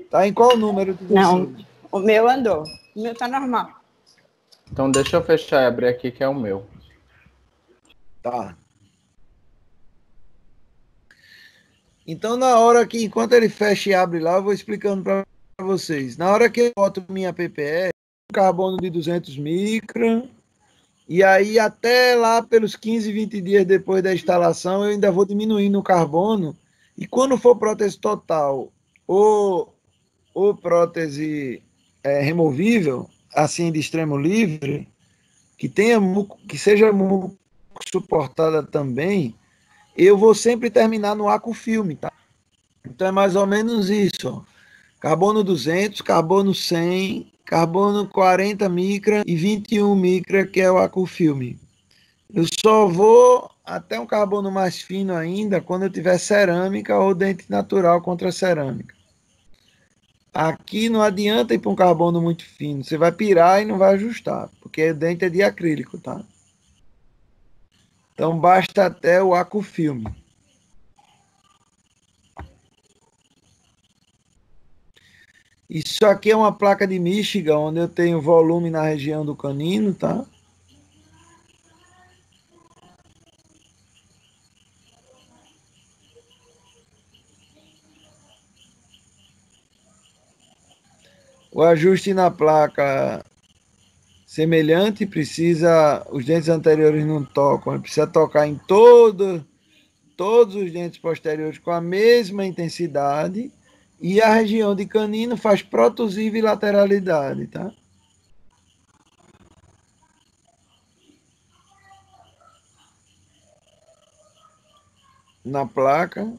Tá em qual número de Não, vocês? o meu andou. O meu tá normal. Então deixa eu fechar e abrir aqui, que é o meu. Tá. Então, na hora que, enquanto ele fecha e abre lá, eu vou explicando para vocês. Na hora que eu boto minha PPE, carbono de 200 micron, e aí até lá pelos 15, 20 dias depois da instalação, eu ainda vou diminuindo o carbono E quando for prótese total ou prótese removível, assim de extremo livre, que seja muco suportada também, eu vou sempre terminar no Acufilme, tá? Então é mais ou menos isso, ó. Carbono 200, carbono 100, carbono 40 micra e 21 micra, que é o Acufilme. Eu só vou até um carbono mais fino ainda quando eu tiver cerâmica ou dente natural contra cerâmica. Aqui não adianta ir para um carbono muito fino, você vai pirar e não vai ajustar, porque o dente é de acrílico, tá? Então basta até o Acufilme. Isso aqui é uma placa de Michigan, onde eu tenho volume na região do canino, tá? O ajuste na placa semelhante precisa, os dentes anteriores não tocam, precisa tocar em todos os dentes posteriores com a mesma intensidade e a região de canino faz protusiva e lateralidade, tá? Na placa.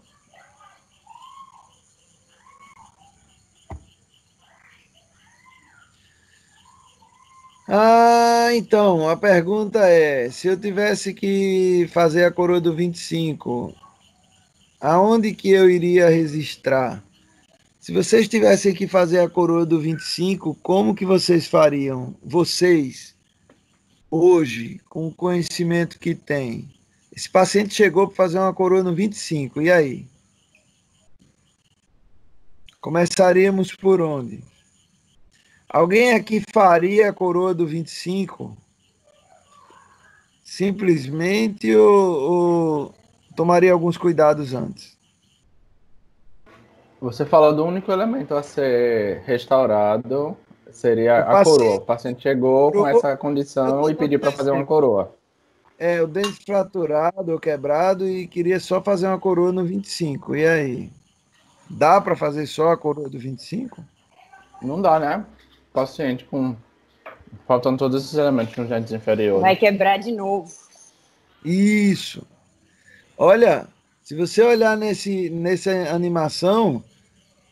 Então, a pergunta é, se eu tivesse que fazer a coroa do 25, aonde que eu iria registrar? Se vocês tivessem que fazer a coroa do 25, como que vocês fariam? Vocês, hoje, com o conhecimento que tem, esse paciente chegou para fazer uma coroa no 25, e aí? Começaríamos por onde? Alguém aqui faria a coroa do 25? Simplesmente ou tomaria alguns cuidados antes? Você falou do único elemento a ser restaurado, seria a coroa. O paciente chegou com essa condição e pediu para fazer uma coroa. O dente fraturado ou quebrado e queria só fazer uma coroa no 25. E aí? Dá para fazer só a coroa do 25? Não dá, né? Paciente com... faltando todos esses elementos nos dentes inferiores. Vai quebrar de novo. Isso. Olha, se você olhar nessa animação,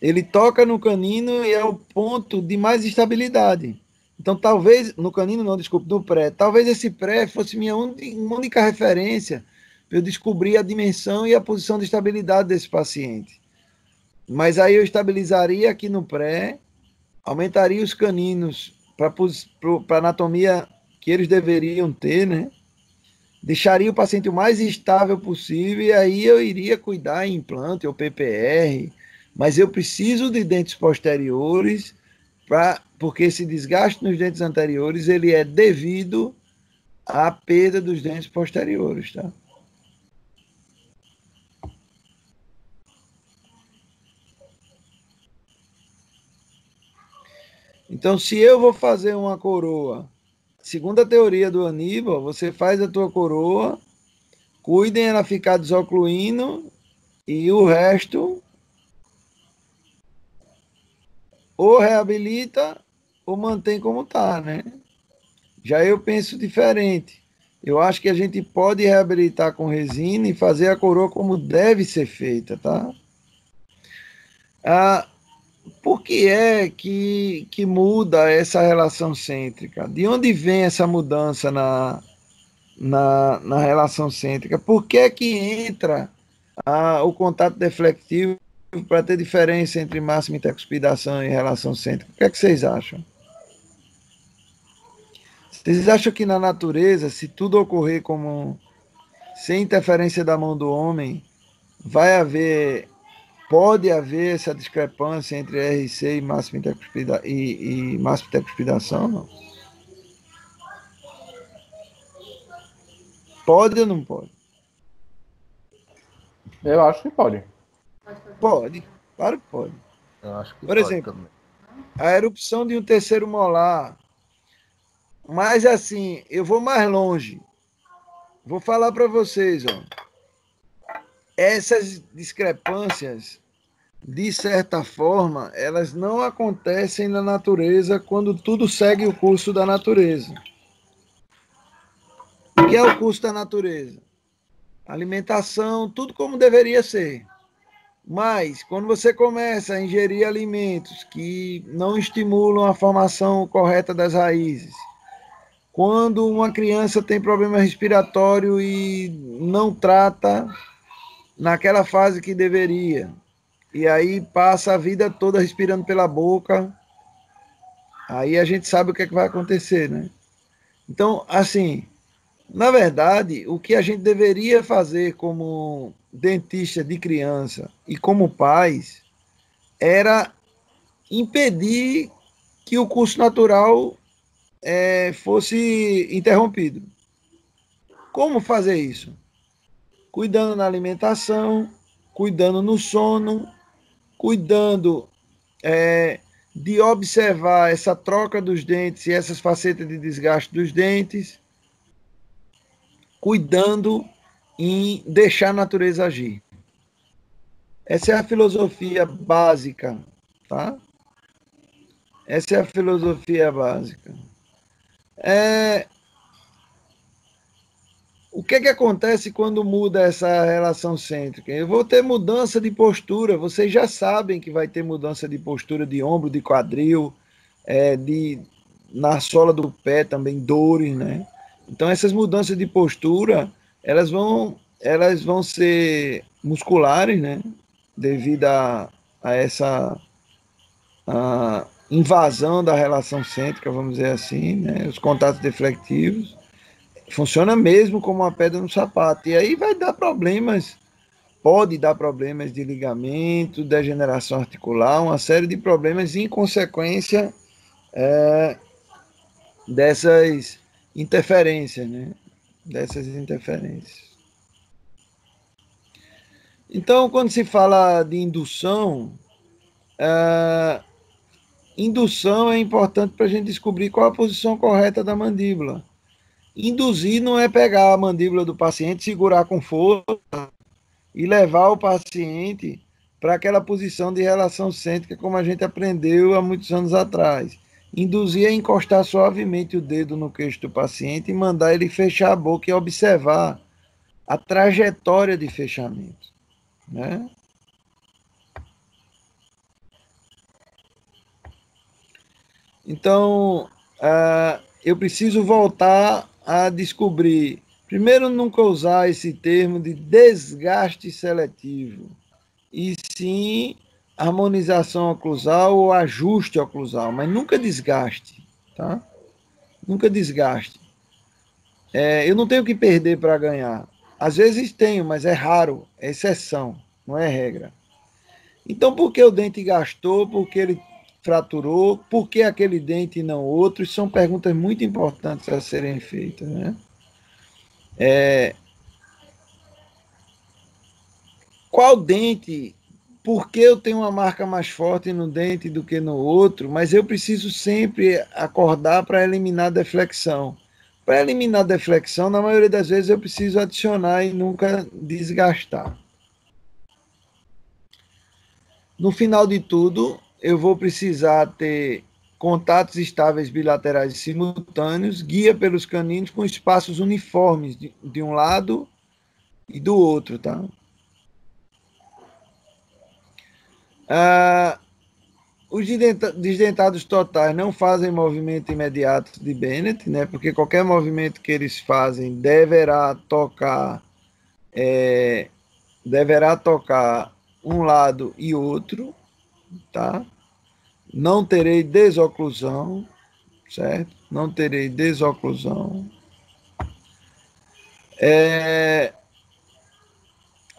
ele toca no canino e é o ponto de mais estabilidade. Então, talvez, no canino não, desculpe, no pré, talvez esse pré fosse minha única referência para eu descobrir a dimensão e a posição de estabilidade desse paciente. Mas aí eu estabilizaria aqui no pré, aumentaria os caninos para a anatomia que eles deveriam ter, né? Deixaria o paciente o mais estável possível e aí eu iria cuidar em implante ou PPR, mas eu preciso de dentes posteriores porque esse desgaste nos dentes anteriores ele é devido à perda dos dentes posteriores, tá? Então, se eu vou fazer uma coroa, segundo a teoria do Aníbal, você faz a tua coroa, cuidem ela ficar desocluindo e o resto ou reabilita ou mantém como está, né? Já eu penso diferente. Eu acho que a gente pode reabilitar com resina e fazer a coroa como deve ser feita, tá? Por que é que muda essa relação cêntrica? De onde vem essa mudança na relação cêntrica? Por que é que entra o contato deflectivo para ter diferença entre máxima intercuspidação e relação cêntrica? O que é que vocês acham? Vocês acham que na natureza, se tudo ocorrer como sem interferência da mão do homem, pode haver essa discrepância entre RC e máxima intercuspidação? Não? Pode ou não pode? Eu acho que pode. Pode, claro que pode. Eu acho que Por pode exemplo, também. a erupção de um terceiro molar. Mas assim, eu vou mais longe. Vou falar para vocês, ó. essas discrepâncias, de certa forma, elas não acontecem na natureza quando tudo segue o curso da natureza. O que é o curso da natureza? Alimentação, tudo como deveria ser. Mas, quando você começa a ingerir alimentos que não estimulam a formação correta das raízes, quando uma criança tem problema respiratório e não trata naquela fase que deveria, e aí passa a vida toda respirando pela boca, aí a gente sabe o que é que vai acontecer, né? Então, assim, na verdade, o que a gente deveria fazer como dentista de criança e como pais era impedir que o curso natural fosse interrompido. Como fazer isso? Cuidando na alimentação, cuidando no sono, cuidando de observar essa troca dos dentes e essas facetas de desgaste dos dentes, cuidando em deixar a natureza agir. Essa é a filosofia básica, tá? Essa é a filosofia básica. O que acontece quando muda essa relação cêntrica? Eu vou ter mudança de postura, vocês já sabem que vai ter mudança de postura de ombro, de quadril, na sola do pé também, dores, né? Então, essas mudanças de postura, elas vão ser musculares, né? Devido a essa invasão da relação cêntrica, vamos dizer assim, né? Os contatos deflectivos. Funciona mesmo como uma pedra no sapato. E aí vai dar problemas, pode dar problemas de ligamento, degeneração articular, uma série de problemas em consequência dessas interferências, né? Dessas interferências. Então, quando se fala de indução, indução é importante para a gente descobrir qual a posição correta da mandíbula. Induzir não é pegar a mandíbula do paciente, segurar com força e levar o paciente para aquela posição de relação cêntrica como a gente aprendeu há muitos anos atrás. Induzir é encostar suavemente o dedo no queixo do paciente e mandar ele fechar a boca e observar a trajetória de fechamento, né? Então, eu preciso voltar a descobrir, primeiro, nunca usar esse termo de desgaste seletivo, e sim harmonização oclusal ou ajuste oclusal, mas nunca desgaste, tá? Nunca desgaste. Eu não tenho que perder para ganhar. Às vezes tenho, mas é raro, é exceção, não é regra. Então, por que o dente gastou? Por que ele fraturou? Por que aquele dente e não outro? Isso são perguntas muito importantes a serem feitas, né? Qual dente? Por que eu tenho uma marca mais forte no dente do que no outro? Mas eu preciso sempre acordar para eliminar a deflexão. Para eliminar a deflexão, na maioria das vezes eu preciso adicionar e nunca desgastar. No final de tudo, eu vou precisar ter contatos estáveis bilaterais e simultâneos, guia pelos caninos com espaços uniformes de um lado e do outro, tá? Os desdentados totais não fazem movimento imediato de Bennett, né? Porque qualquer movimento que eles fazem deverá tocar um lado e outro, tá? Não terei desoclusão, certo? Não terei desoclusão.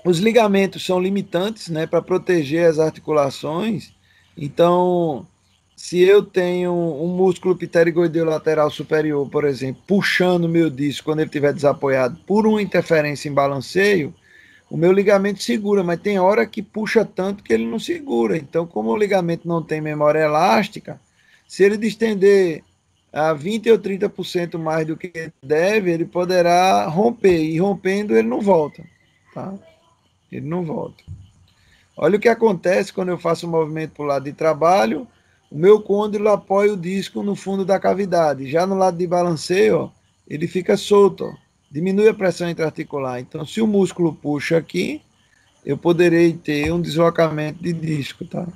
Os ligamentos são limitantes, né, para proteger as articulações. Então, se eu tenho um músculo pterigoideu lateral superior, por exemplo, puxando o meu disco quando ele estiver desapoiado por uma interferência em balanceio, o meu ligamento segura, mas tem hora que puxa tanto que ele não segura. Então, como o ligamento não tem memória elástica, se ele distender a 20% ou 30% mais do que deve, ele poderá romper, e rompendo ele não volta, tá? Ele não volta. Olha o que acontece quando eu faço um movimento para o lado de trabalho, o meu côndilo apoia o disco no fundo da cavidade. Já no lado de balanceio, ó, ele fica solto, ó, diminui a pressão intraarticular. Então, se o músculo puxa aqui, eu poderei ter um deslocamento de disco, tá?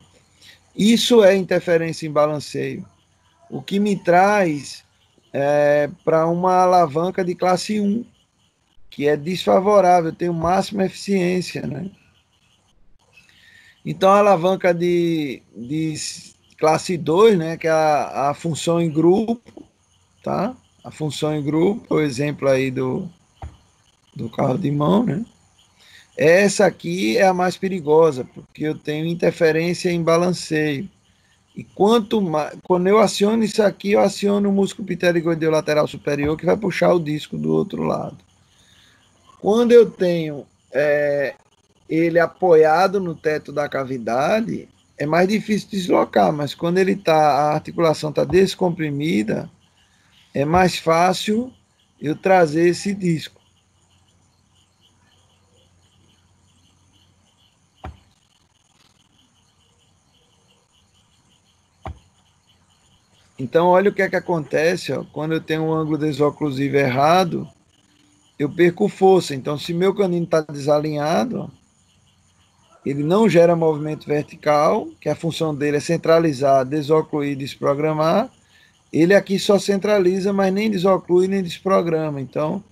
Isso é interferência em balanceio. O que me traz para uma alavanca de classe 1, que é desfavorável, tem máxima eficiência, né? Então, a alavanca de classe 2, né, que é a função em grupo, tá? A função em grupo, o exemplo aí do carro de mão, né? Essa aqui é a mais perigosa, porque eu tenho interferência em balanceio. E quanto mais, quando eu aciono isso aqui, eu aciono o músculo pterygoideu lateral superior, que vai puxar o disco do outro lado. Quando eu tenho ele apoiado no teto da cavidade, é mais difícil deslocar, mas quando a articulação está descomprimida, é mais fácil eu trazer esse disco. Então, olha o que é que acontece, ó, quando eu tenho um ângulo desoclusivo errado, eu perco força. Então, se meu canino está desalinhado, ó, ele não gera movimento vertical, que a função dele é centralizar, desocluir e desprogramar. Ele aqui só centraliza, mas nem desoclui nem desprograma. Então,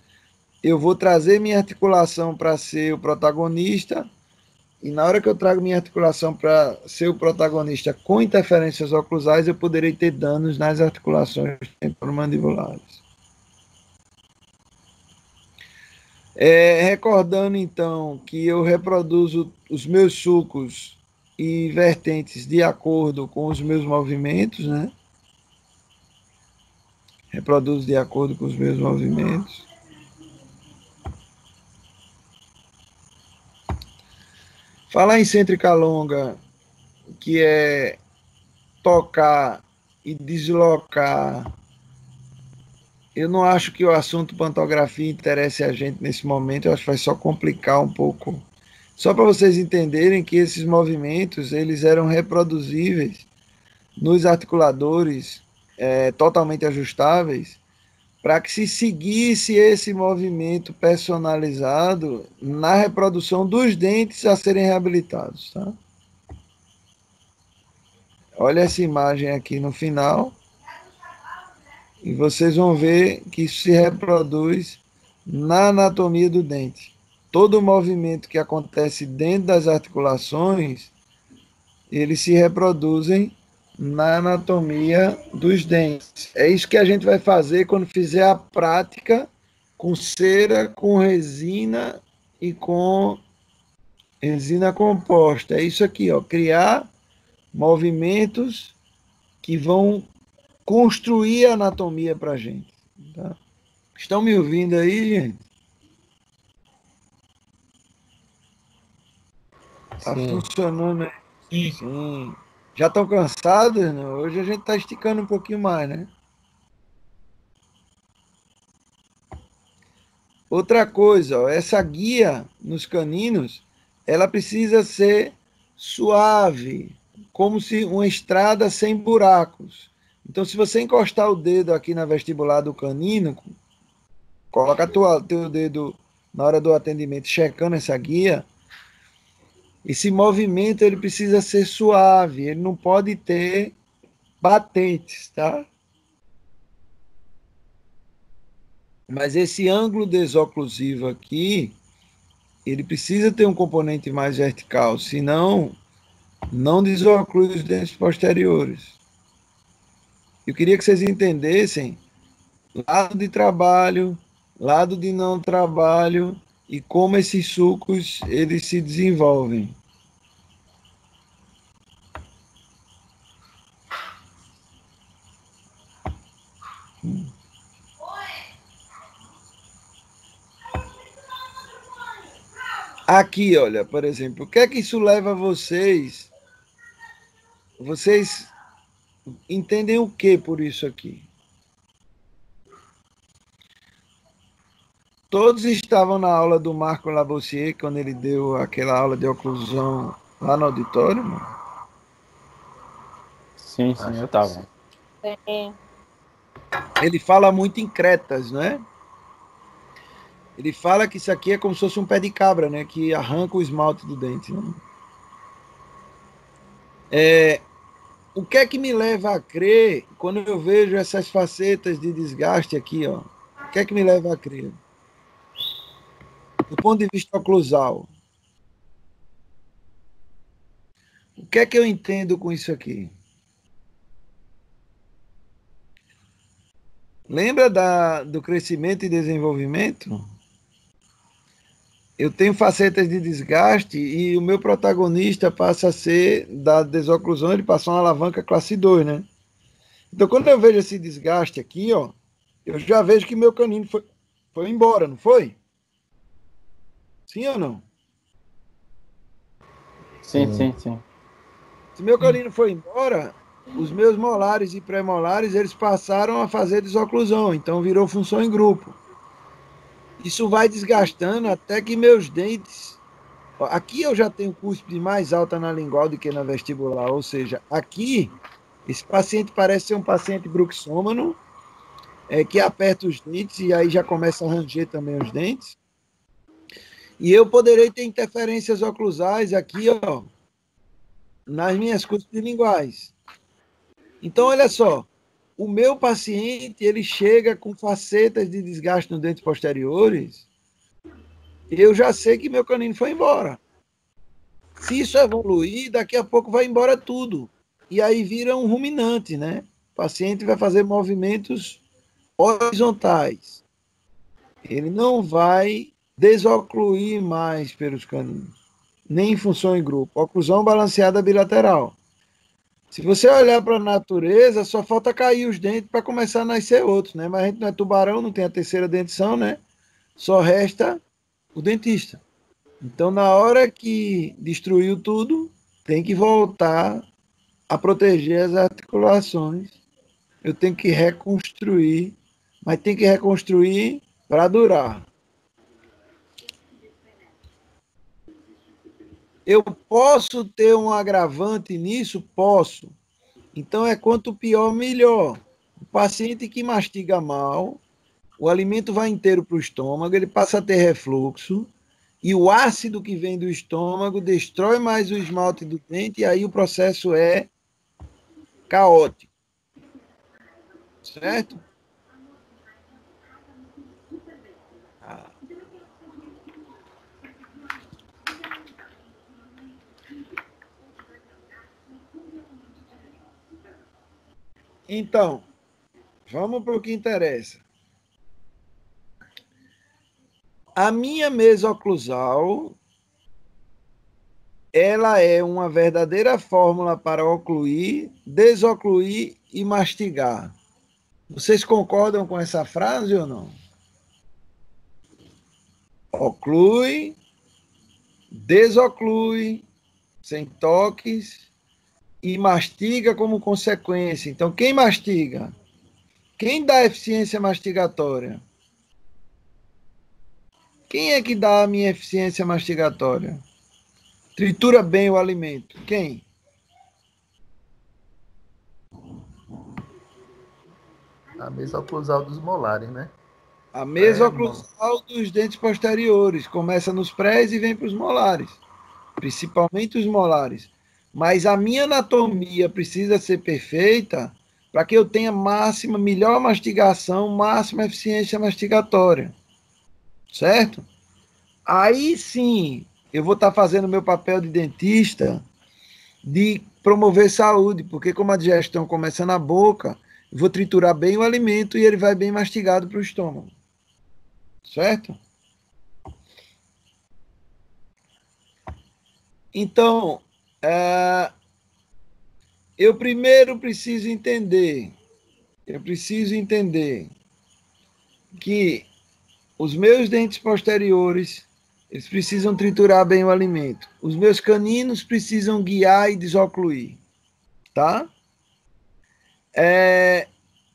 eu vou trazer minha articulação para ser o protagonista, e na hora que eu trago minha articulação para ser o protagonista com interferências oclusais, eu poderei ter danos nas articulações temporomandibulares. Recordando, então, que eu reproduzo os meus sulcos e vertentes de acordo com os meus movimentos, né? Reproduzo de acordo com os meus movimentos. Falar em cêntrica longa, que é tocar e deslocar, eu não acho que o assunto pantografia interesse a gente nesse momento, eu acho que vai só complicar um pouco. Só para vocês entenderem que esses movimentos, eles eram reproduzíveis nos articuladores totalmente ajustáveis, para que se seguisse esse movimento personalizado na reprodução dos dentes a serem reabilitados, tá? Olha essa imagem aqui no final e vocês vão ver que isso se reproduz na anatomia do dente. Todo movimento que acontece dentro das articulações, eles se reproduzem na anatomia dos dentes. É isso que a gente vai fazer quando fizer a prática com cera, com resina e com resina composta. É isso aqui, ó, criar movimentos que vão construir a anatomia para a gente. Tá? Estão me ouvindo aí, gente? Tá funcionando aí? Sim. Sim. Já estão cansados? Né? Hoje a gente está esticando um pouquinho mais, né? Outra coisa, ó, essa guia nos caninos, ela precisa ser suave, como se uma estrada sem buracos. Então, se você encostar o dedo aqui na vestibular do canino, coloca teu dedo na hora do atendimento checando essa guia, esse movimento ele precisa ser suave, ele não pode ter batentes, tá? Mas esse ângulo desoclusivo aqui, ele precisa ter um componente mais vertical, senão não desoclui os dentes posteriores. Eu queria que vocês entendessem lado de trabalho, lado de não trabalho e como esses sulcos eles se desenvolvem. Aqui, olha, por exemplo, o que é que isso leva a vocês? Vocês entendem o que por isso aqui? Todos estavam na aula do Marco Lavoisier, quando ele deu aquela aula de oclusão lá no auditório, mano? Sim, eu tava. Tem. Ele fala muito em cretas, né? Ele fala que isso aqui é como se fosse um pé de cabra, né? Que arranca o esmalte do dente. Né? O que é que me leva a crer, quando eu vejo essas facetas de desgaste aqui, ó? O que é que me leva a crer? Do ponto de vista oclusal. O que é que eu entendo com isso aqui? Lembra do crescimento e desenvolvimento? Eu tenho facetas de desgaste e o meu protagonista passa a ser da desoclusão, ele passa uma alavanca classe 2, né? Então, quando eu vejo esse desgaste aqui, ó, eu já vejo que meu canino foi embora, não foi? Sim ou não? Sim. Se meu canino foi embora, os meus molares e pré-molares, eles passaram a fazer desoclusão, então virou função em grupo. Isso vai desgastando até que meus dentes... Aqui eu já tenho cúspide mais alta na lingual do que na vestibular, ou seja, aqui esse paciente parece ser um paciente bruxômano, que aperta os dentes e aí já começa a ranger também os dentes. E eu poderei ter interferências oclusais aqui, ó, nas minhas cúspides linguais. Então, olha só, o meu paciente, ele chega com facetas de desgaste nos dentes posteriores, eu já sei que meu canino foi embora. Se isso evoluir, daqui a pouco vai embora tudo. E aí vira um ruminante, né? O paciente vai fazer movimentos horizontais. Ele não vai desocluir mais pelos caninos, nem em função em grupo. Oclusão balanceada bilateral. Se você olhar para a natureza, só falta cair os dentes para começar a nascer outros, né? Mas a gente não é tubarão, não tem a terceira dentição, né? Só resta o dentista. Então, na hora que destruiu tudo, tem que voltar a proteger as articulações. Eu tenho que reconstruir, mas tem que reconstruir para durar. Eu posso ter um agravante nisso? Posso. Então, é quanto pior, melhor. O paciente que mastiga mal, o alimento vai inteiro para o estômago, ele passa a ter refluxo, e o ácido que vem do estômago destrói mais o esmalte do dente, e aí o processo é caótico. Certo? Então, vamos para o que interessa. A minha mesa oclusal, ela é uma verdadeira fórmula para ocluir, desocluir e mastigar. Vocês concordam com essa frase ou não? Oclui, desoclui, sem toques, e mastiga como consequência. Então, quem mastiga? Quem dá eficiência mastigatória? Quem é que dá a minha eficiência mastigatória? Tritura bem o alimento. Quem? A mesa oclusal dos molares, né? A mesa oclusal dos dentes posteriores. Começa nos prés e vem para os molares. Principalmente os molares. Mas a minha anatomia precisa ser perfeita para que eu tenha melhor mastigação, máxima eficiência mastigatória. Certo? Aí sim, eu vou estar fazendo meu papel de dentista de promover saúde, porque como a digestão começa na boca, eu vou triturar bem o alimento e ele vai bem mastigado para o estômago. Certo? Então, eu primeiro preciso entender que os meus dentes posteriores, eles precisam triturar bem o alimento. Os meus caninos precisam guiar e desocluir, tá?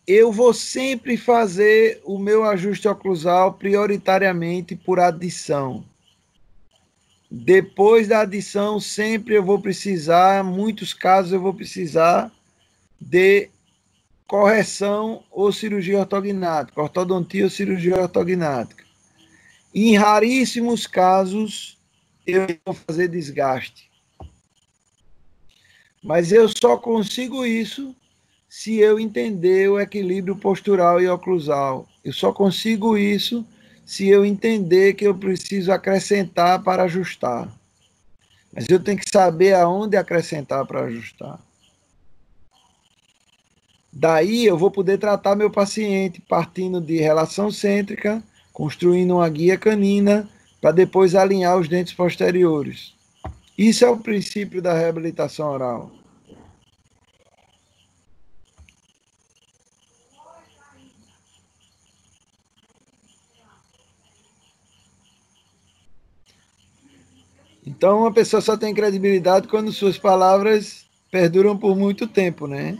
eu vou sempre fazer o meu ajuste oclusal prioritariamente por adição. Depois da adição, sempre eu vou precisar, em muitos casos eu vou precisar de correção ou cirurgia ortognática, ortodontia ou cirurgia ortognática. Em raríssimos casos, eu vou fazer desgaste. Mas eu só consigo isso se eu entender o equilíbrio postural e oclusal. Eu só consigo isso se eu entender que eu preciso acrescentar para ajustar. Mas eu tenho que saber aonde acrescentar para ajustar. Daí eu vou poder tratar meu paciente partindo de relação cêntrica, construindo uma guia canina, para depois alinhar os dentes posteriores. Isso é o princípio da reabilitação oral. Então, uma pessoa só tem credibilidade quando suas palavras perduram por muito tempo, né?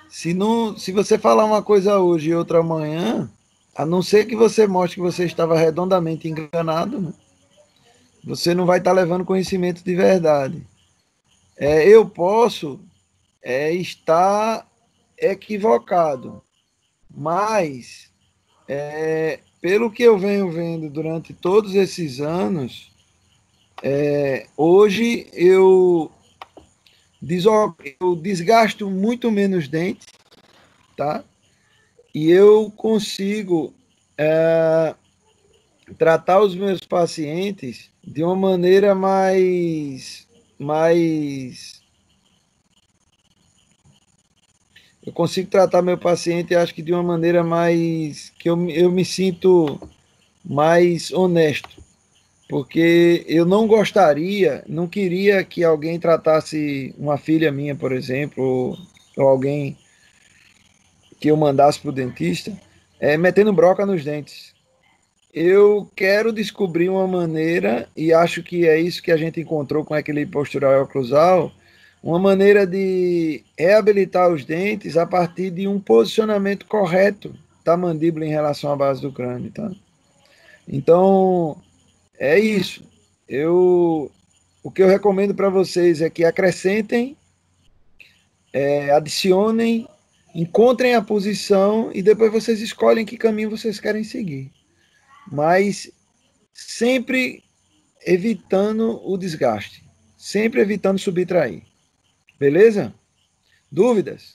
Se você falar uma coisa hoje e outra amanhã, a não ser que você mostre que você estava redondamente enganado, né? Você não vai estar levando conhecimento de verdade. Eu posso estar equivocado, mas pelo que eu venho vendo durante todos esses anos, hoje eu desgasto muito menos dentes, tá? E eu consigo tratar os meus pacientes de uma maneira mais eu consigo tratar meu paciente, acho que de uma maneira mais que eu me sinto mais honesto, porque eu não queria que alguém tratasse uma filha minha, por exemplo, ou alguém que eu mandasse para o dentista, metendo broca nos dentes. Eu quero descobrir uma maneira, e acho que é isso que a gente encontrou com equilíbrio postural e oclusal, uma maneira de reabilitar os dentes a partir de um posicionamento correto da mandíbula em relação à base do crânio, tá? Então, é isso. O que eu recomendo para vocês é que acrescentem, adicionem, encontrem a posição e depois vocês escolhem que caminho vocês querem seguir. Mas sempre evitando o desgaste, sempre evitando subtrair. Beleza? Dúvidas?